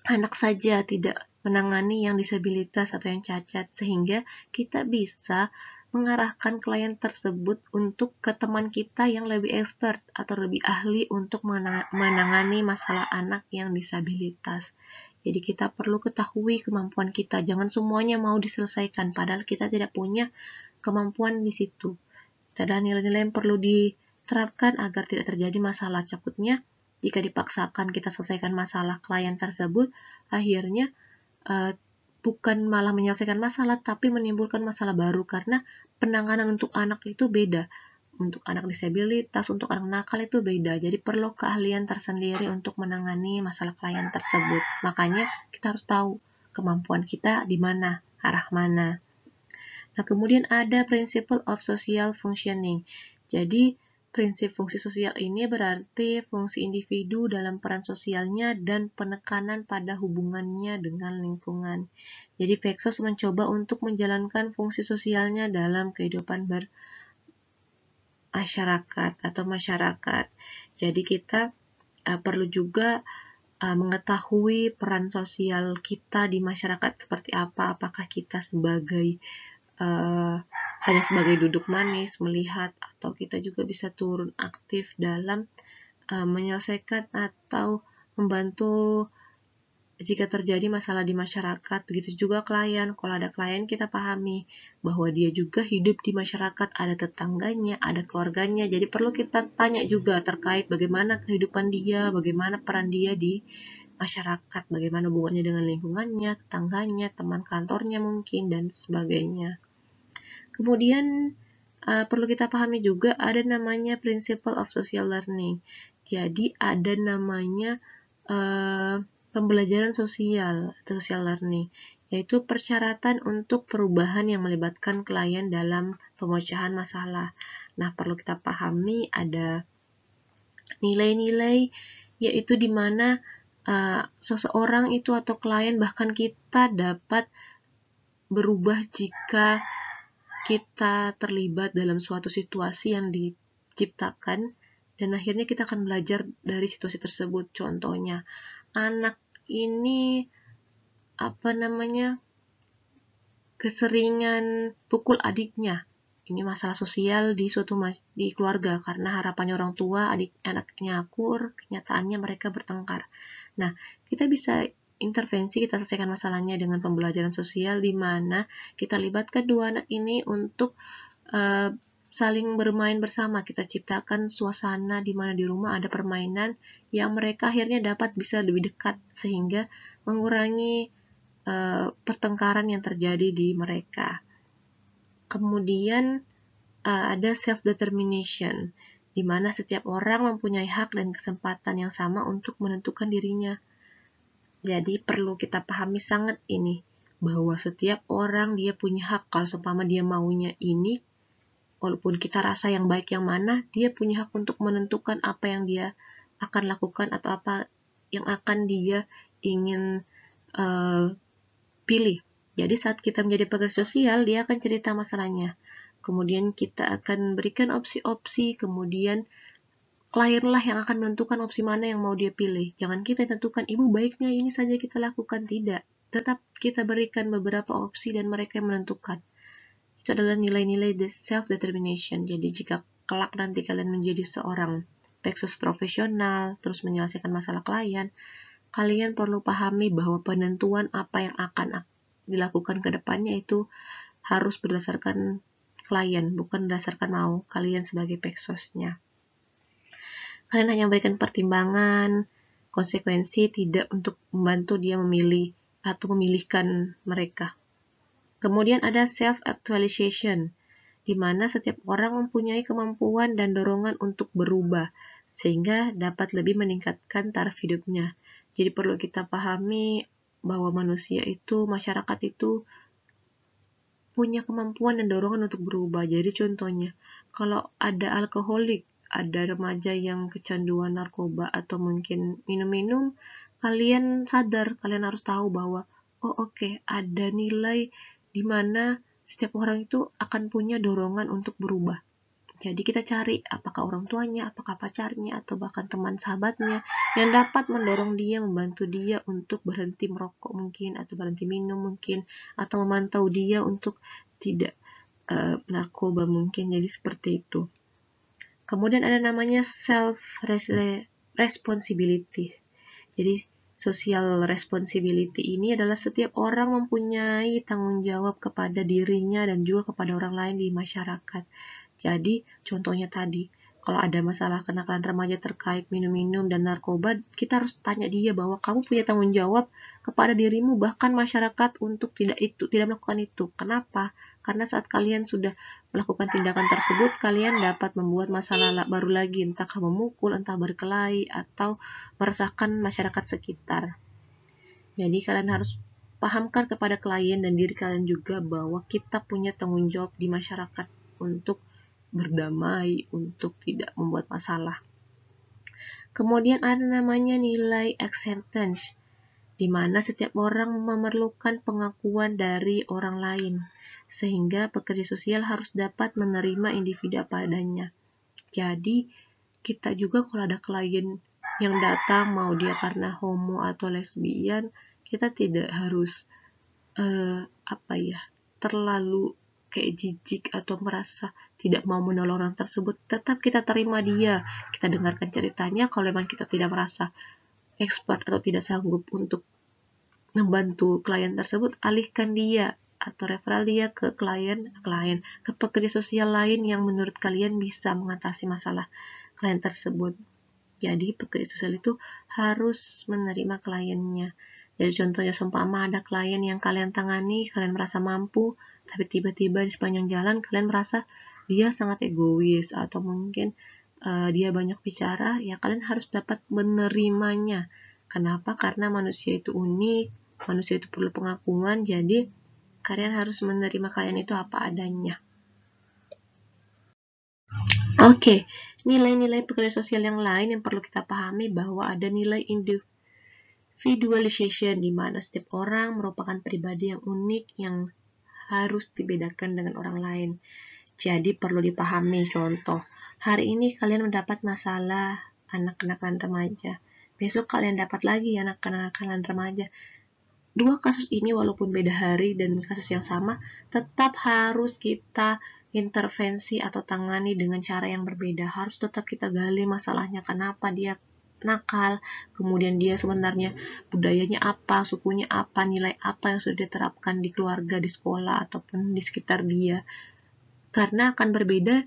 anak saja, tidak menangani yang disabilitas atau yang cacat, sehingga kita bisa mengarahkan klien tersebut untuk ke teman kita yang lebih expert atau lebih ahli untuk menangani masalah anak yang disabilitas. Jadi kita perlu ketahui kemampuan kita, jangan semuanya mau diselesaikan padahal kita tidak punya kemampuan di situ. Ada nilai-nilai yang perlu diterapkan agar tidak terjadi masalah. Takutnya jika dipaksakan kita selesaikan masalah klien tersebut, akhirnya bukan malah menyelesaikan masalah, tapi menimbulkan masalah baru, karena penanganan untuk anak itu beda. Untuk anak disabilitas, untuk anak nakal itu beda. Jadi perlu keahlian tersendiri untuk menangani masalah klien tersebut. Makanya kita harus tahu kemampuan kita di mana, arah mana. Nah, kemudian ada principle of social functioning. Jadi prinsip fungsi sosial ini berarti fungsi individu dalam peran sosialnya dan penekanan pada hubungannya dengan lingkungan. Jadi Peksos mencoba untuk menjalankan fungsi sosialnya dalam kehidupan masyarakat atau masyarakat. Jadi kita perlu juga mengetahui peran sosial kita di masyarakat seperti apa. Apakah kita hanya sebagai duduk manis melihat, atau kita juga bisa turun aktif dalam menyelesaikan atau membantu jika terjadi masalah di masyarakat. Begitu juga klien. Kalau ada klien, kita pahami bahwa dia juga hidup di masyarakat, ada tetangganya, ada keluarganya. Jadi perlu kita tanya juga terkait bagaimana kehidupan dia, bagaimana peran dia di masyarakat, bagaimana hubungannya dengan lingkungannya, tetangganya, teman kantornya mungkin, dan sebagainya. Kemudian perlu kita pahami juga ada namanya principle of social learning. Jadi ada namanya pembelajaran sosial atau social learning, yaitu persyaratan untuk perubahan yang melibatkan klien dalam pemecahan masalah. Nah, perlu kita pahami ada nilai-nilai, yaitu di mana seseorang itu atau klien, bahkan kita dapat berubah jika kita terlibat dalam suatu situasi yang diciptakan, dan akhirnya kita akan belajar dari situasi tersebut. Contohnya, anak ini keseringan pukul adiknya. Ini masalah sosial di keluarga, karena harapannya orang tua anaknya akur, kenyataannya mereka bertengkar. Nah, kita bisa intervensi, kita selesaikan masalahnya dengan pembelajaran sosial, di mana kita libatkan dua anak ini untuk saling bermain bersama. Kita ciptakan suasana di mana di rumah ada permainan yang mereka akhirnya dapat bisa lebih dekat, sehingga mengurangi pertengkaran yang terjadi di mereka. Kemudian ada self-determination, di mana setiap orang mempunyai hak dan kesempatan yang sama untuk menentukan dirinya. Jadi perlu kita pahami sangat ini, bahwa setiap orang dia punya hak. Kalau seumpama dia maunya ini, walaupun kita rasa yang baik yang mana, dia punya hak untuk menentukan apa yang dia akan lakukan atau apa yang akan dia ingin pilih. Jadi saat kita menjadi pekerja sosial, dia akan cerita masalahnya. Kemudian kita akan berikan opsi-opsi, kemudian klienlah yang akan menentukan opsi mana yang mau dia pilih. Jangan kita tentukan, ibu baiknya ini saja kita lakukan. Tidak. Tetap kita berikan beberapa opsi dan mereka yang menentukan. Itu adalah nilai-nilai self-determination. Jadi jika kelak nanti kalian menjadi seorang peksos profesional, terus menyelesaikan masalah klien, kalian perlu pahami bahwa penentuan apa yang akan dilakukan ke depannya itu harus berdasarkan klien, bukan berdasarkan mau kalian sebagai peksosnya. Kalian hanya memberikan pertimbangan, konsekuensi, tidak untuk membantu dia memilih atau memilihkan mereka. Kemudian ada self-actualization, di mana setiap orang mempunyai kemampuan dan dorongan untuk berubah, sehingga dapat lebih meningkatkan taraf hidupnya. Jadi perlu kita pahami bahwa manusia itu, masyarakat itu punya kemampuan dan dorongan untuk berubah. Jadi contohnya, kalau ada alkoholik, ada remaja yang kecanduan narkoba atau mungkin minum-minum, kalian sadar, kalian harus tahu bahwa ada nilai di mana setiap orang itu akan punya dorongan untuk berubah. Jadi kita cari apakah orang tuanya, apakah pacarnya, atau bahkan teman sahabatnya yang dapat mendorong dia, membantu dia untuk berhenti merokok mungkin, atau berhenti minum mungkin, atau memantau dia untuk tidak narkoba mungkin. Jadi seperti itu. Kemudian ada namanya self-responsibility. Jadi social responsibility ini adalah setiap orang mempunyai tanggung jawab kepada dirinya dan juga kepada orang lain di masyarakat. Jadi contohnya tadi, kalau ada masalah kenakalan remaja terkait minum-minum dan narkoba, kita harus tanya dia bahwa kamu punya tanggung jawab kepada dirimu, bahkan masyarakat, untuk tidak melakukan itu. Kenapa? Karena saat kalian sudah melakukan tindakan tersebut, kalian dapat membuat masalah baru lagi, entah memukul, entah berkelahi, atau meresahkan masyarakat sekitar. Jadi kalian harus pahamkan kepada klien dan diri kalian juga bahwa kita punya tanggung jawab di masyarakat untuk berdamai, untuk tidak membuat masalah. Kemudian ada namanya nilai acceptance, di mana setiap orang memerlukan pengakuan dari orang lain, sehingga pekerja sosial harus dapat menerima individu apa adanya. Jadi kita juga kalau ada klien yang datang, mau dia karena homo atau lesbian, kita tidak harus terlalu kayak jijik atau merasa tidak mau menolong orang tersebut. Tetap kita terima dia, kita dengarkan ceritanya. Kalau memang kita tidak merasa expert atau tidak sanggup untuk membantu klien tersebut, alihkan dia atau referral dia ke ke pekerja sosial lain yang menurut kalian bisa mengatasi masalah klien tersebut. Jadi pekerja sosial itu harus menerima kliennya. Jadi contohnya seumpama ada klien yang kalian tangani, kalian merasa mampu, tapi tiba-tiba di sepanjang jalan kalian merasa dia sangat egois atau mungkin dia banyak bicara, ya kalian harus dapat menerimanya. Kenapa? Karena manusia itu unik, manusia itu perlu pengakuan, jadi kalian harus menerima klien itu apa adanya. Oke, nilai-nilai pekerja sosial yang lain yang perlu kita pahami bahwa ada nilai individualization, di mana setiap orang merupakan pribadi yang unik yang harus dibedakan dengan orang lain. Jadi perlu dipahami, contoh, hari ini kalian mendapat masalah anak-anak dan remaja, besok kalian dapat lagi anak-anak dan remaja. Dua kasus ini walaupun beda hari dan kasus yang sama, tetap harus kita intervensi atau tangani dengan cara yang berbeda. Harus tetap kita gali masalahnya, kenapa dia nakal, kemudian dia sebenarnya budayanya apa, sukunya apa, nilai apa yang sudah diterapkan di keluarga, di sekolah, ataupun di sekitar dia. Karena akan berbeda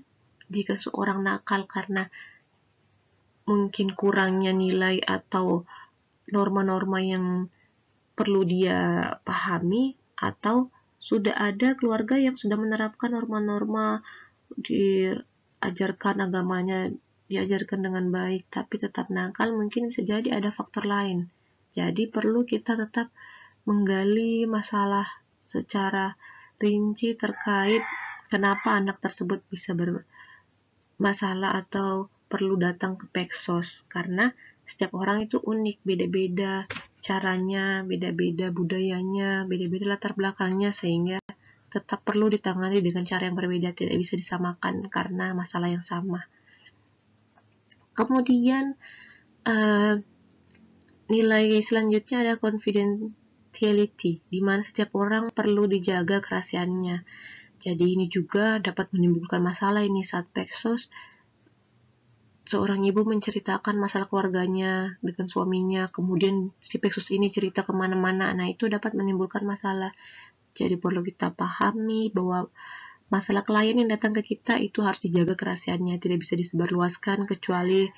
jika seorang nakal karena mungkin kurangnya nilai atau norma-norma yang perlu dia pahami, atau sudah ada keluarga yang sudah menerapkan norma-norma, diajarkan agamanya, diajarkan dengan baik, tapi tetap nakal, mungkin bisa jadi ada faktor lain. Jadi perlu kita tetap menggali masalah secara rinci terkait kenapa anak tersebut bisa bermasalah atau perlu datang ke Peksos, karena setiap orang itu unik, beda-beda caranya, beda-beda budayanya, beda-beda latar belakangnya, sehingga tetap perlu ditangani dengan cara yang berbeda, tidak bisa disamakan karena masalah yang sama. Kemudian nilai selanjutnya ada confidentiality, di mana setiap orang perlu dijaga kerahasiaannya. Jadi ini juga dapat menimbulkan masalah ini saat Peksos. Seorang ibu menceritakan masalah keluarganya dengan suaminya, kemudian si Peksos ini cerita kemana-mana, nah itu dapat menimbulkan masalah. Jadi perlu kita pahami bahwa masalah klien yang datang ke kita itu harus dijaga kerahasiaannya, tidak bisa disebarluaskan kecuali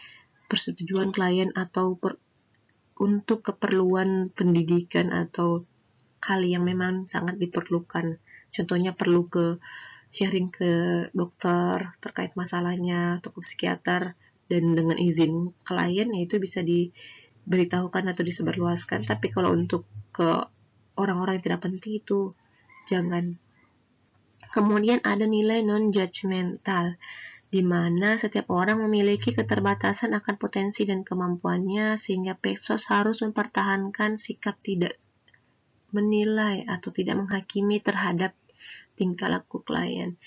persetujuan klien atau untuk keperluan pendidikan atau hal yang memang sangat diperlukan. Contohnya perlu sharing ke dokter terkait masalahnya atau ke psikiater, dan dengan izin klien itu bisa diberitahukan atau disebarluaskan. Tapi kalau untuk ke orang-orang yang tidak penting itu jangan. Kemudian ada nilai non-judgmental, di mana setiap orang memiliki keterbatasan akan potensi dan kemampuannya, sehingga Peksos harus mempertahankan sikap tidak menilai atau tidak menghakimi terhadap tingkah laku klien.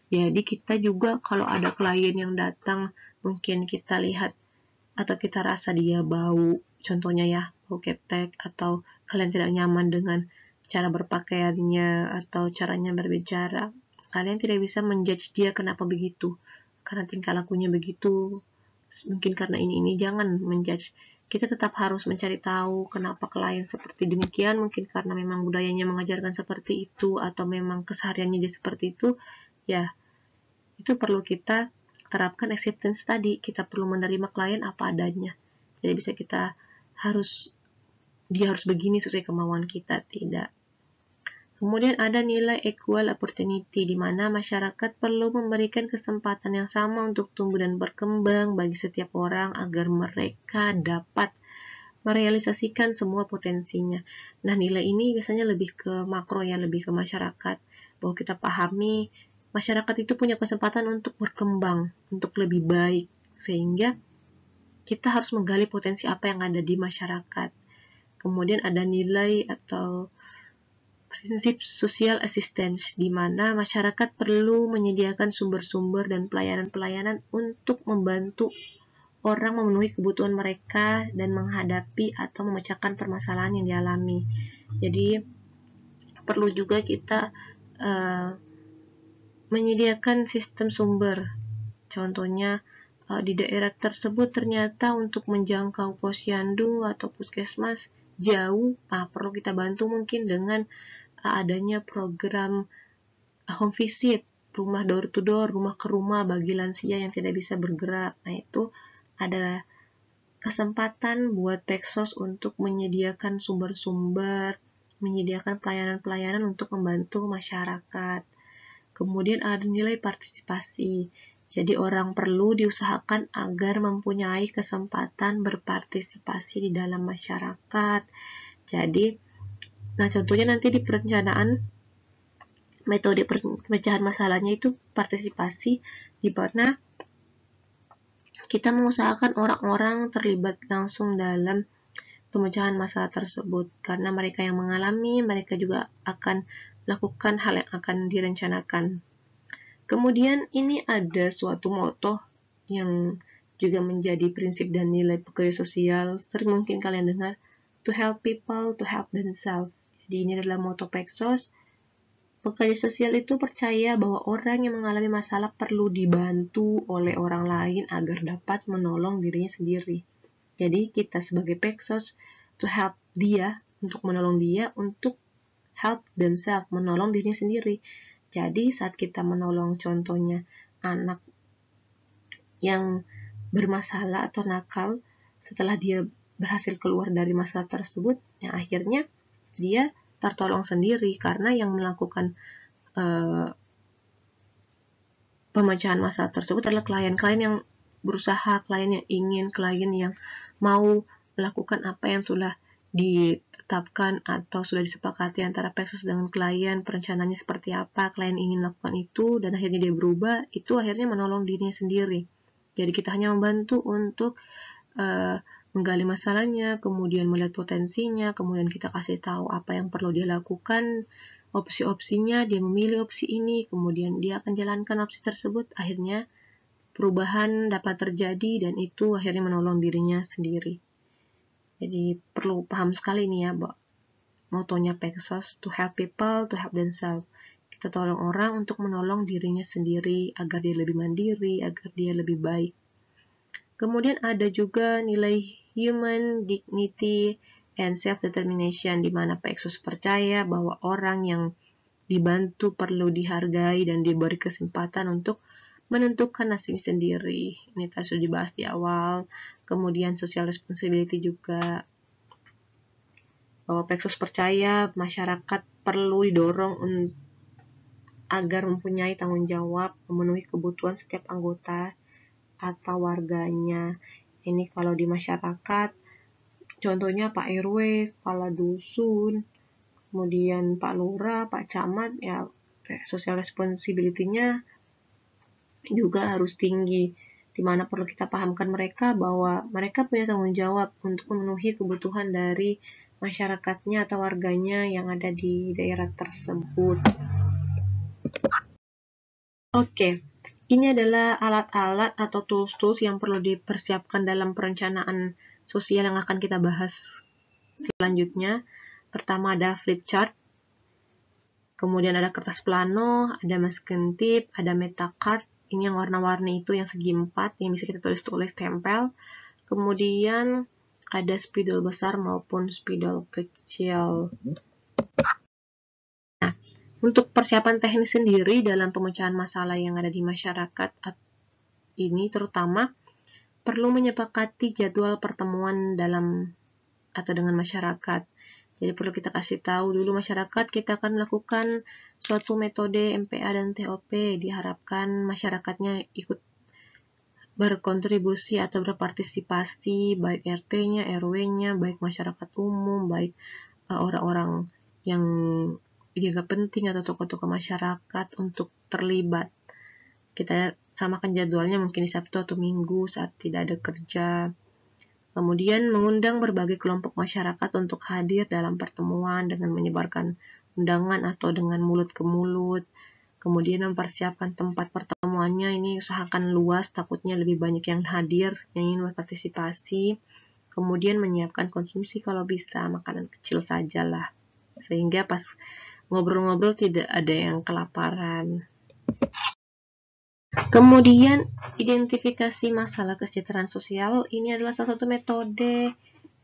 Jadi kita juga kalau ada klien yang datang, mungkin kita lihat atau kita rasa dia bau, contohnya ya, bau ketek, atau kalian tidak nyaman dengan cara berpakaiannya atau caranya berbicara, kalian tidak bisa menjudge dia kenapa begitu, karena tingkah lakunya begitu, mungkin karena ini jangan menjudge. Kita tetap harus mencari tahu kenapa klien seperti demikian, mungkin karena memang budayanya mengajarkan seperti itu, atau memang kesehariannya dia seperti itu, ya itu perlu kita terapkan acceptance tadi. Kita perlu menerima klien apa adanya. Jadi bisa dia harus begini sesuai kemauan kita, tidak. Kemudian ada nilai equal opportunity, di mana masyarakat perlu memberikan kesempatan yang sama untuk tumbuh dan berkembang bagi setiap orang agar mereka dapat merealisasikan semua potensinya. Nah, nilai ini biasanya lebih ke makro ya, lebih ke masyarakat, bahwa kita pahami masyarakat itu punya kesempatan untuk berkembang, untuk lebih baik, sehingga kita harus menggali potensi apa yang ada di masyarakat. Kemudian ada nilai atau prinsip social assistance, di mana masyarakat perlu menyediakan sumber-sumber dan pelayanan-pelayanan untuk membantu orang memenuhi kebutuhan mereka dan menghadapi atau memecahkan permasalahan yang dialami. Jadi perlu juga kita menyediakan sistem sumber. Contohnya di daerah tersebut ternyata untuk menjangkau posyandu atau puskesmas jauh, perlu kita bantu mungkin dengan adanya program home visit, rumah door to door, rumah ke rumah bagi lansia yang tidak bisa bergerak. Nah, itu ada kesempatan buat Pexos untuk menyediakan sumber-sumber, menyediakan pelayanan-pelayanan untuk membantu masyarakat. Kemudian ada nilai partisipasi. Jadi orang perlu diusahakan agar mempunyai kesempatan berpartisipasi di dalam masyarakat. Jadi, nah contohnya nanti di perencanaan metode pemecahan masalahnya itu partisipasi, di mana kita mengusahakan orang-orang terlibat langsung dalam pemecahan masalah tersebut, karena mereka yang mengalami, mereka juga akan melakukan hal yang akan direncanakan. Kemudian ini ada suatu moto yang juga menjadi prinsip dan nilai pekerja sosial, sering mungkin kalian dengar, to help people, to help themselves. Jadi ini adalah moto Pexos. Pekerja sosial itu percaya bahwa orang yang mengalami masalah perlu dibantu oleh orang lain agar dapat menolong dirinya sendiri. Jadi kita sebagai Pexos to help dia, untuk menolong dia, untuk help themselves, menolong dirinya sendiri. Jadi saat kita menolong contohnya anak yang bermasalah atau nakal, setelah dia berhasil keluar dari masalah tersebut, ya akhirnya dia tertolong sendiri, karena yang melakukan pemecahan masalah tersebut adalah klien-klien yang berusaha, klien yang ingin, klien yang mau melakukan apa yang sudah ditetapkan atau sudah disepakati antara Pexos dengan klien, perencanaannya seperti apa, klien ingin melakukan itu, dan akhirnya dia berubah, itu akhirnya menolong dirinya sendiri. Jadi kita hanya membantu untuk menggali masalahnya, kemudian melihat potensinya, kemudian kita kasih tahu apa yang perlu dia lakukan, opsi-opsinya, dia memilih opsi ini, kemudian dia akan jalankan opsi tersebut, akhirnya perubahan dapat terjadi dan itu akhirnya menolong dirinya sendiri. Jadi perlu paham sekali nih ya, bahwa motonya Pexos, to help people, to help themselves. Kita tolong orang untuk menolong dirinya sendiri agar dia lebih mandiri, agar dia lebih baik. Kemudian ada juga nilai human dignity and self-determination, di mana Pexos percaya bahwa orang yang dibantu perlu dihargai dan diberi kesempatan untuk menentukan nasibnya sendiri. Ini tadi sudah dibahas di awal. Kemudian social responsibility juga, bahwa Pexos percaya masyarakat perlu didorong agar mempunyai tanggung jawab memenuhi kebutuhan setiap anggota atau warganya. Ini kalau di masyarakat, contohnya Pak RW, kepala dusun, kemudian Pak Lurah, Pak Camat, ya social responsibility-nya juga harus tinggi, di mana perlu kita pahamkan mereka bahwa mereka punya tanggung jawab untuk memenuhi kebutuhan dari masyarakatnya atau warganya yang ada di daerah tersebut. Oke, ini adalah alat-alat atau tools-tools yang perlu dipersiapkan dalam perencanaan sosial yang akan kita bahas selanjutnya. Pertama ada flip chart, kemudian ada kertas plano, ada masking tape, ada meta card. Ini yang warna-warni itu yang segi 4 yang bisa kita tulis-tulis tempel. Kemudian ada spidol besar maupun spidol kecil. Nah, untuk persiapan teknis sendiri dalam pemecahan masalah yang ada di masyarakat ini terutama perlu menyepakati jadwal pertemuan dengan masyarakat. Jadi perlu kita kasih tahu dulu masyarakat kita akan melakukan suatu metode MPA dan TOP. Diharapkan masyarakatnya ikut berkontribusi atau berpartisipasi, baik RT-nya, RW-nya, baik masyarakat umum, baik orang-orang yang dianggap penting atau tokoh-tokoh masyarakat untuk terlibat. Kita samakan jadwalnya mungkin di Sabtu atau Minggu saat tidak ada kerja. Kemudian mengundang berbagai kelompok masyarakat untuk hadir dalam pertemuan dengan menyebarkan undangan atau dengan mulut ke mulut. Kemudian mempersiapkan tempat pertemuannya, ini usahakan luas, takutnya lebih banyak yang hadir, yang ingin berpartisipasi. Kemudian menyiapkan konsumsi kalau bisa, makanan kecil sajalah, sehingga pas ngobrol-ngobrol tidak ada yang kelaparan. Kemudian, identifikasi masalah kesejahteraan sosial, ini adalah salah satu metode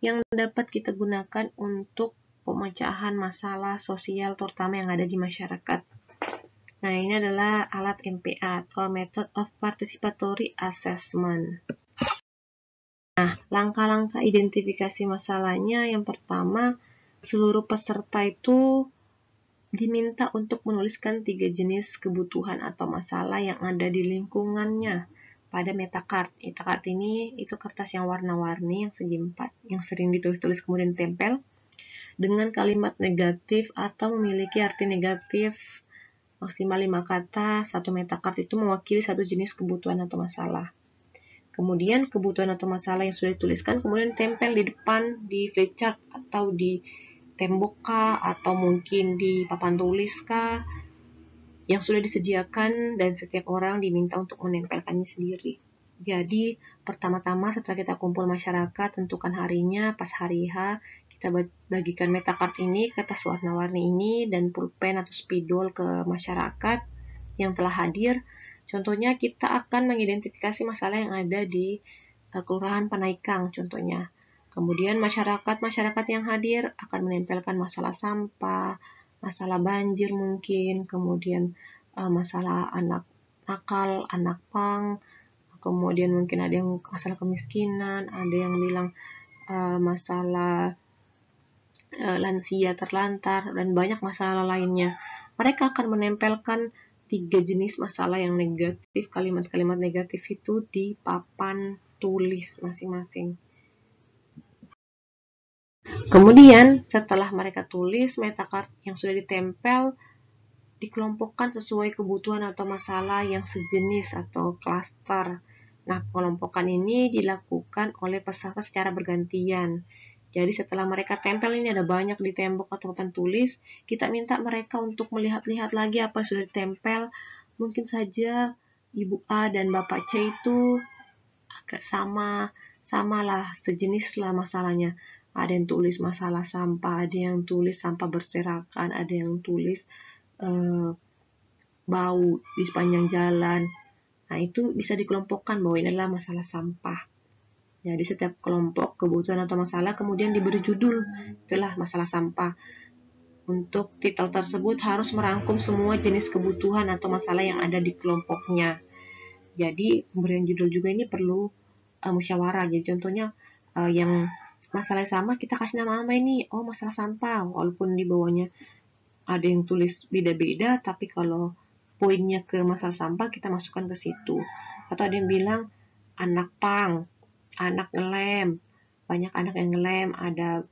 yang dapat kita gunakan untuk pemecahan masalah sosial terutama yang ada di masyarakat. Nah, ini adalah alat MPA atau Method of Participatory Assessment. Nah, langkah-langkah identifikasi masalahnya, yang pertama, seluruh peserta itu diminta untuk menuliskan 3 jenis kebutuhan atau masalah yang ada di lingkungannya pada metacard. Metacard ini itu kertas yang warna-warni yang segi 4 yang sering ditulis-tulis kemudian ditempel dengan kalimat negatif atau memiliki arti negatif maksimal 5 kata. Satu metacard itu mewakili satu jenis kebutuhan atau masalah. Kemudian kebutuhan atau masalah yang sudah dituliskan kemudian tempel di depan di flipchart atau di tembok kah, atau mungkin di papan tulis kah, yang sudah disediakan, dan setiap orang diminta untuk menempelkannya sendiri. Jadi, pertama-tama setelah kita kumpul masyarakat, tentukan harinya, pas hari H, kita bagikan metacard ini, kertas warna-warni ini, dan pulpen atau spidol ke masyarakat yang telah hadir. Contohnya, kita akan mengidentifikasi masalah yang ada di Kelurahan Panaikang, contohnya. Kemudian masyarakat yang hadir akan menempelkan masalah sampah, masalah banjir mungkin, kemudian masalah anak nakal, anak pang, kemudian mungkin ada yang masalah kemiskinan, ada yang bilang masalah lansia terlantar, dan banyak masalah lainnya. Mereka akan menempelkan 3 jenis masalah yang negatif, kalimat-kalimat negatif itu di papan tulis masing-masing. Kemudian, setelah mereka tulis, metacard yang sudah ditempel dikelompokkan sesuai kebutuhan atau masalah yang sejenis atau klaster. Nah, pengelompokan ini dilakukan oleh peserta secara bergantian. Jadi, setelah mereka tempel ini ada banyak di tembok atau papan tulis, kita minta mereka untuk melihat-lihat lagi apa yang sudah ditempel. Mungkin saja Ibu A dan Bapak C itu agak samalah, sejenis lah masalahnya. Ada yang tulis masalah sampah, ada yang tulis sampah berserakan, ada yang tulis bau di sepanjang jalan. Nah, itu bisa dikelompokkan bahwa ini adalah masalah sampah. Jadi setiap kelompok kebutuhan atau masalah kemudian diberi judul, itulah masalah sampah. Untuk titel tersebut harus merangkum semua jenis kebutuhan atau masalah yang ada di kelompoknya. Jadi pemberian judul juga ini perlu musyawarah. Jadi contohnya yang masalah sama kita kasih nama ini, oh masalah sampah, walaupun di bawahnya ada yang tulis beda-beda, tapi kalau poinnya ke masalah sampah kita masukkan ke situ. Atau ada yang bilang anak pang, anak ngelem, banyak anak yang ngelem, ada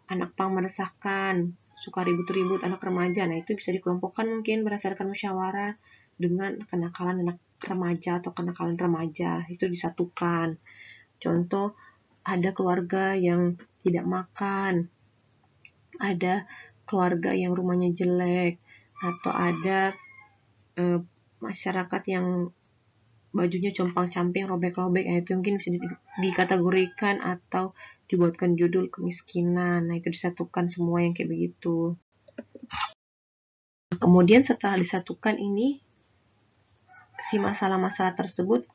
anak pang meresahkan, suka ribut-ribut, anak remaja. Nah, itu bisa dikelompokkan mungkin berdasarkan musyawarah dengan kenakalan anak remaja atau kenakalan remaja, itu disatukan. Contoh, ada keluarga yang tidak makan, ada keluarga yang rumahnya jelek, atau ada masyarakat yang bajunya compang-camping, robek-robek. Nah, itu mungkin bisa dikategorikan atau dibuatkan judul kemiskinan. Nah, itu disatukan semua yang kayak begitu. Kemudian setelah disatukan ini, si masalah-masalah tersebut,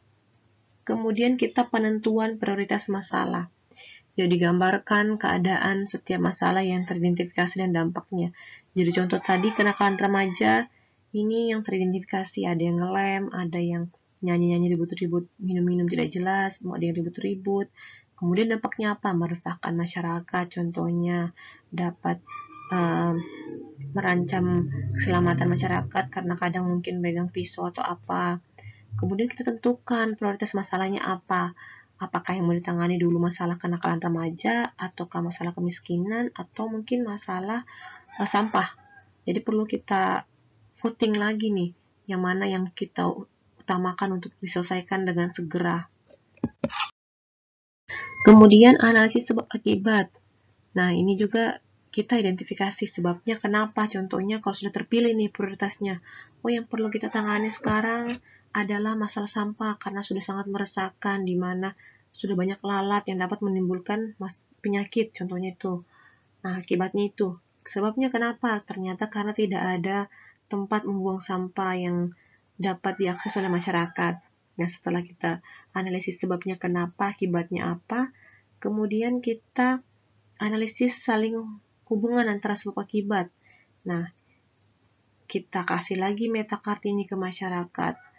kemudian kita penentuan prioritas masalah. Jadi digambarkan keadaan setiap masalah yang teridentifikasi dan dampaknya. Jadi contoh tadi kenakalan remaja, ini yang teridentifikasi, ada yang ngelem, ada yang nyanyi-nyanyi ribut-ribut, minum-minum tidak jelas, ada yang ribut-ribut. Kemudian dampaknya apa? Meresahkan masyarakat, contohnya dapat merancam keselamatan masyarakat karena kadang mungkin megang pisau atau apa. Kemudian kita tentukan prioritas masalahnya apa. Apakah yang mau ditangani dulu masalah kenakalan remaja, ataukah masalah kemiskinan, atau mungkin masalah sampah. Jadi perlu kita voting lagi nih, yang mana yang kita utamakan untuk diselesaikan dengan segera. Kemudian analisis sebab akibat. Nah, ini juga kita identifikasi sebabnya kenapa. Contohnya kalau sudah terpilih nih prioritasnya, oh yang perlu kita tangani sekarang adalah masalah sampah karena sudah sangat meresahkan, di mana sudah banyak lalat yang dapat menimbulkan penyakit, contohnya itu. Nah, akibatnya itu. Sebabnya kenapa? Ternyata karena tidak ada tempat membuang sampah yang dapat diakses oleh masyarakat. Nah, setelah kita analisis sebabnya kenapa, akibatnya apa, kemudian kita analisis saling hubungan antara sebab akibat. Nah, kita kasih lagi meta Kartini ke masyarakat.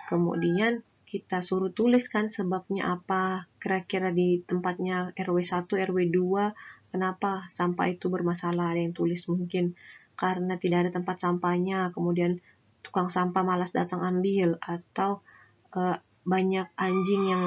Kemudian kita suruh tuliskan sebabnya apa, kira-kira di tempatnya RW 1, RW 2, kenapa sampah itu bermasalah. Ada yang tulis mungkin karena tidak ada tempat sampahnya, kemudian tukang sampah malas datang ambil, atau banyak anjing yang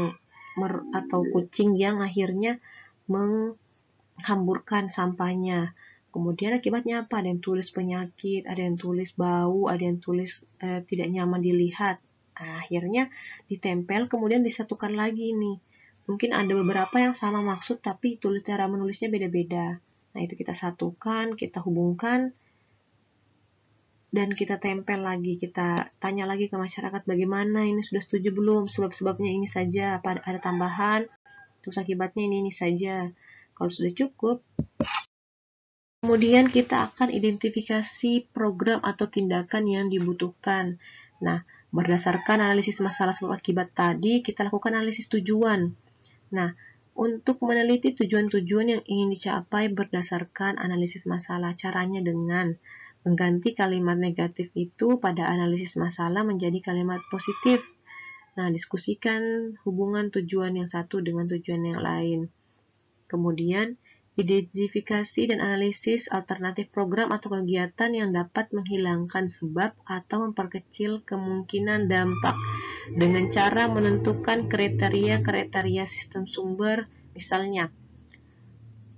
atau kucing yang akhirnya menghamburkan sampahnya. Kemudian akibatnya apa? Ada yang tulis penyakit, ada yang tulis bau, ada yang tulis tidak nyaman dilihat. Nah, akhirnya ditempel, kemudian disatukan lagi nih. Mungkin ada beberapa yang sama maksud, tapi cara menulisnya beda-beda. Nah, itu kita satukan, kita hubungkan, dan kita tempel lagi. Kita tanya lagi ke masyarakat bagaimana, ini sudah setuju belum? Sebab-sebabnya ini saja, apa ada tambahan? Terus akibatnya ini saja. Kalau sudah cukup, kemudian kita akan identifikasi program atau tindakan yang dibutuhkan. Nah, berdasarkan analisis masalah sebab akibat tadi, kita lakukan analisis tujuan. Nah, untuk meneliti tujuan-tujuan yang ingin dicapai berdasarkan analisis masalah, caranya dengan mengganti kalimat negatif itu pada analisis masalah menjadi kalimat positif. Nah, diskusikan hubungan tujuan yang satu dengan tujuan yang lain. Kemudian, identifikasi dan analisis alternatif program atau kegiatan yang dapat menghilangkan sebab atau memperkecil kemungkinan dampak dengan cara menentukan kriteria-kriteria sistem sumber, misalnya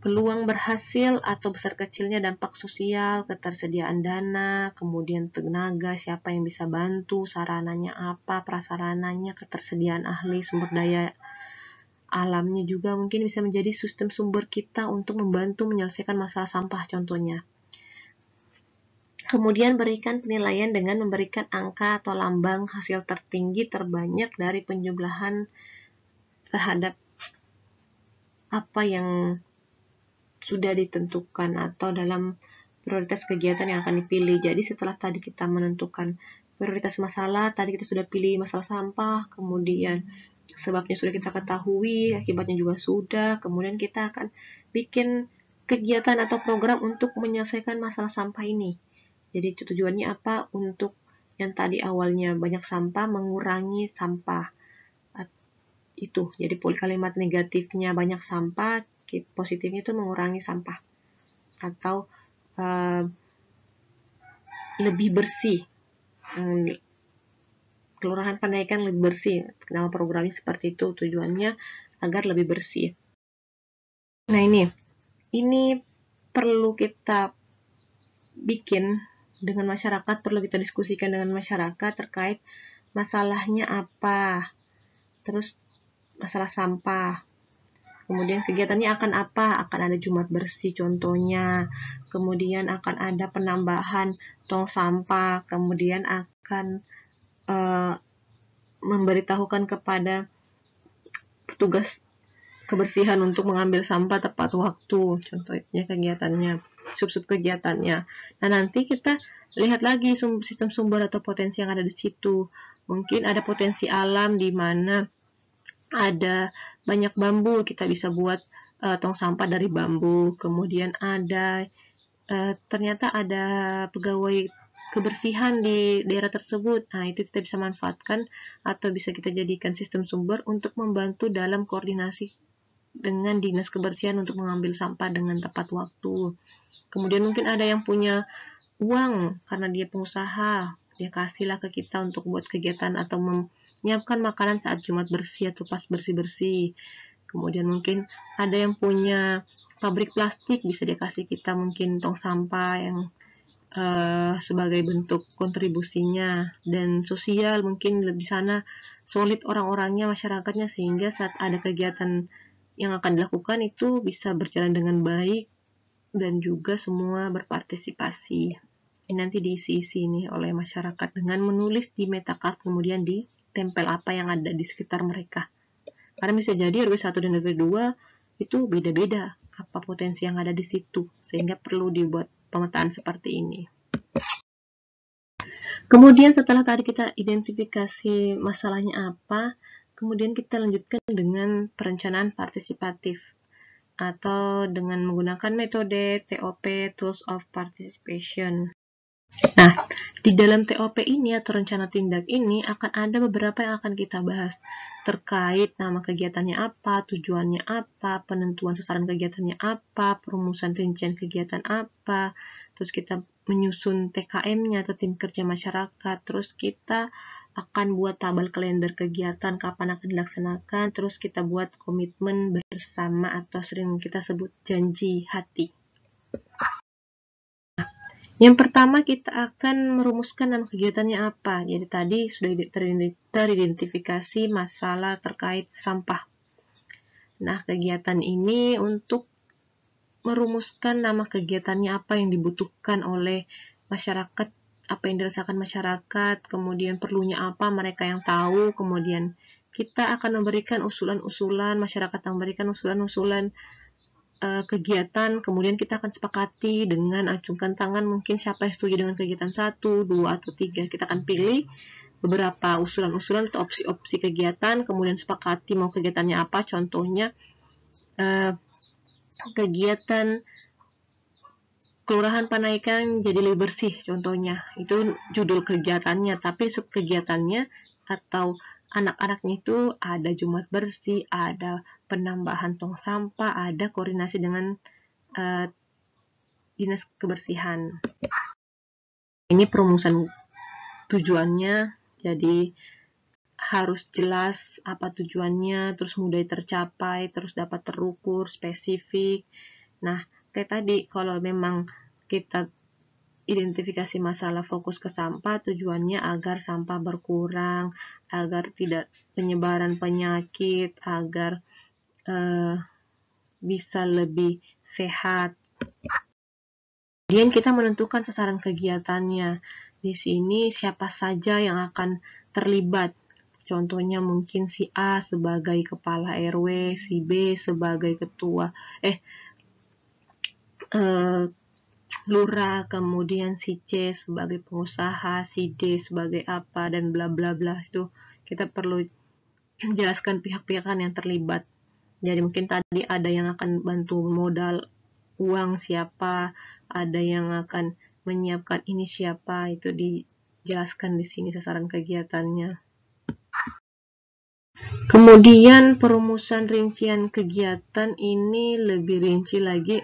peluang berhasil atau besar kecilnya dampak sosial, ketersediaan dana, kemudian tenaga, siapa yang bisa bantu, sarananya apa, prasarananya, ketersediaan ahli, sumber daya alamnya juga mungkin bisa menjadi sistem sumber kita untuk membantu menyelesaikan masalah sampah contohnya. Kemudian berikan penilaian dengan memberikan angka atau lambang hasil tertinggi terbanyak dari penjumlahan terhadap apa yang sudah ditentukan atau dalam prioritas kegiatan yang akan dipilih. Jadi setelah tadi kita menentukan prioritas masalah, tadi kita sudah pilih masalah sampah, kemudian sebabnya sudah kita ketahui, akibatnya juga sudah, kemudian kita akan bikin kegiatan atau program untuk menyelesaikan masalah sampah ini. Jadi tujuannya apa? Untuk yang tadi awalnya banyak sampah, mengurangi sampah. Itu, jadi kalimat negatifnya banyak sampah, positifnya itu mengurangi sampah. Atau lebih bersih. Kelurahan Pandaikan lebih bersih. Nama programnya seperti itu, tujuannya agar lebih bersih. Nah, ini perlu kita bikin dengan masyarakat, perlu kita diskusikan dengan masyarakat terkait masalahnya apa, terus masalah sampah, kemudian kegiatannya akan apa, akan ada Jumat bersih contohnya, kemudian akan ada penambahan tong sampah, kemudian akan memberitahukan kepada petugas kebersihan untuk mengambil sampah tepat waktu, contohnya kegiatannya, sub-sub kegiatannya. Nah, nanti kita lihat lagi sistem sumber atau potensi yang ada di situ. Mungkin ada potensi alam di mana ada banyak bambu, kita bisa buat tong sampah dari bambu. Kemudian ada ternyata ada pegawai kebersihan di daerah tersebut. Nah, itu kita bisa manfaatkan atau bisa kita jadikan sistem sumber untuk membantu dalam koordinasi dengan dinas kebersihan untuk mengambil sampah dengan tepat waktu. Kemudian mungkin ada yang punya uang karena dia pengusaha, dia kasihlah ke kita untuk buat kegiatan atau menyiapkan makanan saat Jumat bersih atau pas bersih-bersih. Kemudian mungkin ada yang punya pabrik plastik, bisa dia kasih kita mungkin tong sampah yang sebagai bentuk kontribusinya. Dan sosial, mungkin di sana solid orang-orangnya, masyarakatnya, sehingga saat ada kegiatan yang akan dilakukan itu bisa berjalan dengan baik dan juga semua berpartisipasi. Ini nanti diisi-isi nih oleh masyarakat dengan menulis di metacard, kemudian ditempel apa yang ada di sekitar mereka. Karena bisa jadi RW1 dan RW2 itu beda-beda apa potensi yang ada di situ, sehingga perlu dibuat pemetaan seperti ini. Kemudian setelah tadi kita identifikasi masalahnya apa, kemudian kita lanjutkan dengan perencanaan partisipatif atau dengan menggunakan metode TOP, Tools of Participation. Nah, di dalam TOP ini atau rencana tindak ini akan ada beberapa yang akan kita bahas terkait nama kegiatannya apa, tujuannya apa, penentuan sasaran kegiatannya apa, perumusan rincian kegiatan apa, terus kita menyusun TKM-nya atau tim kerja masyarakat, terus kita akan buat tabel kalender kegiatan kapan akan dilaksanakan, terus kita buat komitmen bersama atau sering kita sebut janji hati. Yang pertama kita akan merumuskan nama kegiatannya apa. Jadi tadi sudah teridentifikasi masalah terkait sampah. Nah, kegiatan ini untuk merumuskan nama kegiatannya apa yang dibutuhkan oleh masyarakat, apa yang dirasakan masyarakat, kemudian perlunya apa mereka yang tahu, kemudian kita akan memberikan usulan-usulan, masyarakat yang memberikan usulan-usulan kegiatan, kemudian kita akan sepakati dengan acungkan tangan, mungkin siapa yang setuju dengan kegiatan 1, 2, atau 3, kita akan pilih beberapa usulan-usulan atau opsi-opsi kegiatan, kemudian sepakati mau kegiatannya apa, contohnya kegiatan Kelurahan Panaikan jadi lebih bersih, contohnya, itu judul kegiatannya, tapi subkegiatannya atau anak-anaknya itu ada Jumat bersih, ada penambahan tong sampah, ada koordinasi dengan dinas kebersihan. Ini perumusan tujuannya, jadi harus jelas apa tujuannya, terus mudah tercapai, terus dapat terukur, spesifik. Nah, kayak tadi, kalau memang kita identifikasi masalah fokus ke sampah, tujuannya agar sampah berkurang, agar tidak penyebaran penyakit, agar bisa lebih sehat. Kemudian kita menentukan sasaran kegiatannya. Di sini siapa saja yang akan terlibat. Contohnya mungkin si A sebagai kepala RW, si B sebagai ketua lurah, kemudian si C sebagai pengusaha, si D sebagai apa, dan bla bla bla. Itu kita perlu jelaskan pihak-pihak yang terlibat. Jadi mungkin tadi ada yang akan bantu modal uang siapa, ada yang akan menyiapkan ini siapa, itu dijelaskan di sini sasaran kegiatannya. Kemudian perumusan rincian kegiatan ini lebih rinci lagi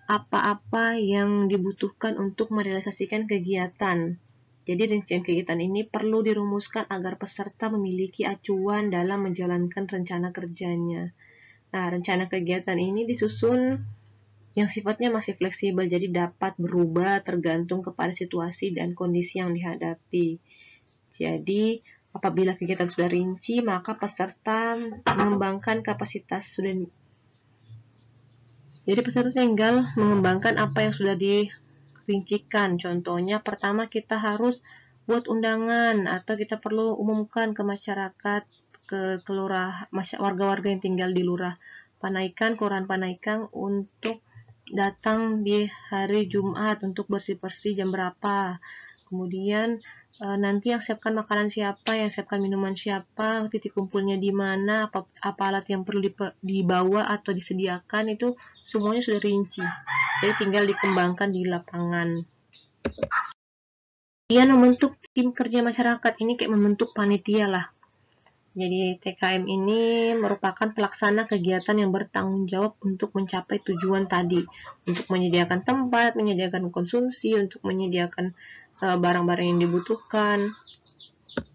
apa-apa yang dibutuhkan untuk merealisasikan kegiatan. Jadi rincian kegiatan ini perlu dirumuskan agar peserta memiliki acuan dalam menjalankan rencana kerjanya. Nah, rencana kegiatan ini disusun yang sifatnya masih fleksibel, jadi dapat berubah tergantung kepada situasi dan kondisi yang dihadapi. Jadi, apabila kegiatan sudah rinci, maka peserta mengembangkan kapasitas Jadi peserta tinggal mengembangkan apa yang sudah dirincikan. Contohnya, pertama kita harus buat undangan atau kita perlu umumkan ke masyarakat, ke warga-warga yang tinggal di Lurah Panaikan, Kelurahan Panaikan untuk datang di hari Jumat untuk bersih-bersih jam berapa. Kemudian nanti yang siapkan makanan siapa, yang siapkan minuman siapa, titik kumpulnya di mana, apa alat yang perlu dibawa atau disediakan, itu semuanya sudah rinci. Jadi tinggal dikembangkan di lapangan. Kemudian membentuk tim kerja masyarakat, ini kayak membentuk panitia lah. Jadi TKM ini merupakan pelaksana kegiatan yang bertanggung jawab untuk mencapai tujuan tadi, untuk menyediakan tempat, menyediakan konsumsi, untuk menyediakan barang-barang yang dibutuhkan.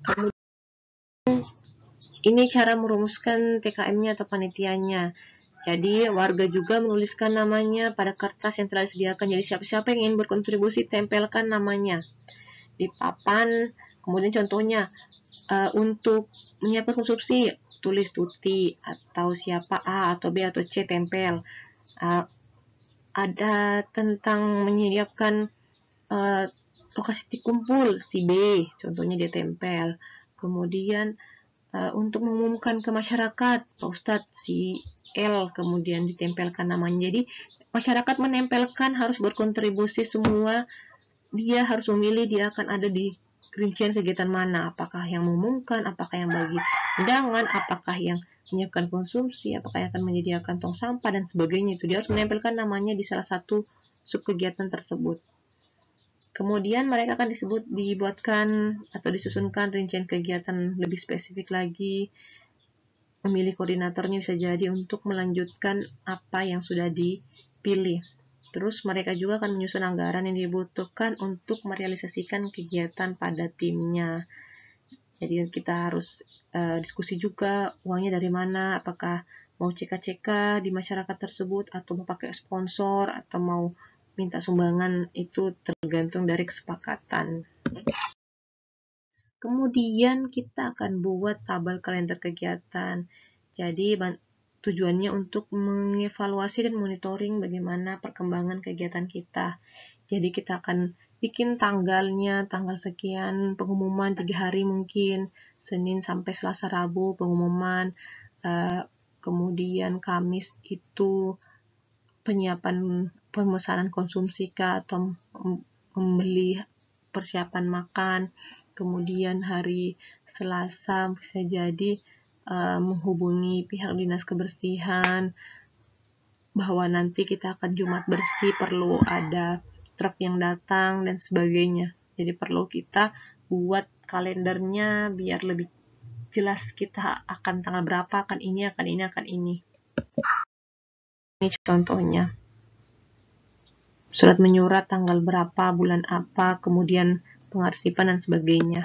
Kemudian ini cara merumuskan TKM-nya atau panitianya. Jadi warga juga menuliskan namanya pada kertas yang telah disediakan. Jadi siapa-siapa yang ingin berkontribusi tempelkan namanya di papan. Kemudian contohnya untuk menyiapkan konsumsi, tulis Tuti, atau siapa A atau B atau C tempel. ada tentang menyiapkan lokasi kumpul si B, contohnya dia tempel. Kemudian untuk mengumumkan ke masyarakat, Pak Ustadz, si L kemudian ditempelkan namanya. Jadi masyarakat menempelkan harus berkontribusi semua, dia harus memilih dia akan ada di rincian kegiatan mana, apakah yang mengumumkan, apakah yang bagi undangan, apakah yang menyiapkan konsumsi, apakah yang akan menyediakan tong sampah, dan sebagainya. Itu dia harus menempelkan namanya di salah satu subkegiatan tersebut. Kemudian mereka akan dibuatkan atau disusunkan rincian kegiatan lebih spesifik lagi. Memilih koordinatornya bisa jadi untuk melanjutkan apa yang sudah dipilih. Terus mereka juga akan menyusun anggaran yang dibutuhkan untuk merealisasikan kegiatan pada timnya. Jadi kita harus diskusi juga uangnya dari mana, apakah mau CK-CK di masyarakat tersebut, atau mau pakai sponsor, atau mau minta sumbangan, itu tergantung dari kesepakatan. Kemudian kita akan buat tabel kalender kegiatan. Jadi tujuannya untuk mengevaluasi dan monitoring bagaimana perkembangan kegiatan kita. Jadi kita akan bikin tanggalnya, tanggal sekian, pengumuman 3 hari mungkin, Senin sampai Selasa Rabu pengumuman, kemudian Kamis itu penyiapan pemesanan konsumsi atau membeli persiapan makan. Kemudian hari Selasa bisa jadi menghubungi pihak dinas kebersihan bahwa nanti kita akan Jumat bersih, perlu ada truk yang datang dan sebagainya. Jadi perlu kita buat kalendernya biar lebih jelas kita akan tanggal berapa, akan ini, akan ini, akan ini. Ini contohnya. Surat menyurat tanggal berapa, bulan apa, kemudian pengarsipan dan sebagainya.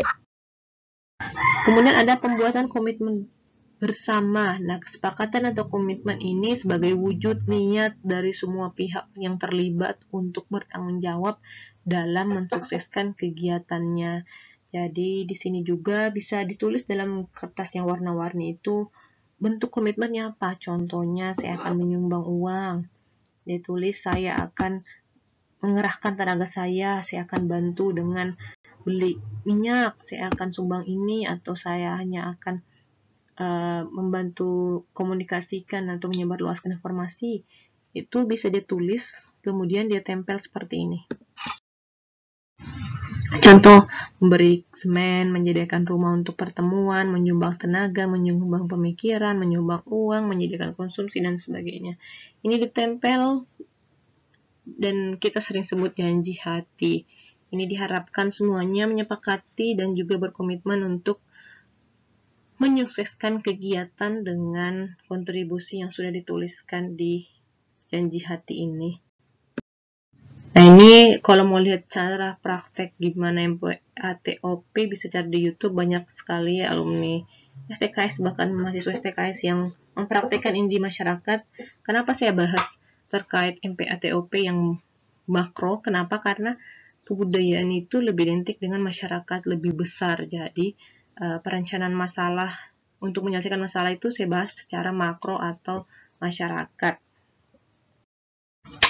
Kemudian ada pembuatan komitmen bersama. Nah, kesepakatan atau komitmen ini sebagai wujud niat dari semua pihak yang terlibat untuk bertanggung jawab dalam mensukseskan kegiatannya. Jadi, di sini juga bisa ditulis dalam kertas yang warna-warni itu bentuk komitmennya apa. Contohnya, saya akan menyumbang uang. Ditulis saya akan mengerahkan tenaga saya akan bantu dengan beli minyak, saya akan sumbang ini, atau saya hanya akan membantu komunikasikan atau menyebarluaskan informasi. Itu bisa ditulis, kemudian dia tempel seperti ini. Contoh, memberi semen, menyediakan rumah untuk pertemuan, menyumbang tenaga, menyumbang pemikiran, menyumbang uang, menyediakan konsumsi, dan sebagainya. Ini ditempel dan kita sering sebut janji hati. Ini diharapkan semuanya menyepakati dan juga berkomitmen untuk menyukseskan kegiatan dengan kontribusi yang sudah dituliskan di janji hati ini. Nah, ini kalau mau lihat cara praktek gimana MPATOP bisa cari di YouTube, banyak sekali alumni STKS, bahkan mahasiswa STKS yang mempraktekkan ini di masyarakat. Kenapa saya bahas terkait MPATOP yang makro? Kenapa? Karena kebudayaan itu lebih identik dengan masyarakat lebih besar. Jadi, perencanaan masalah untuk menyelesaikan masalah itu saya bahas secara makro atau masyarakat.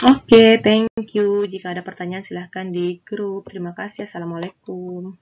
Oke, thank you. Jika ada pertanyaan silahkan di grup. Terima kasih. Assalamualaikum.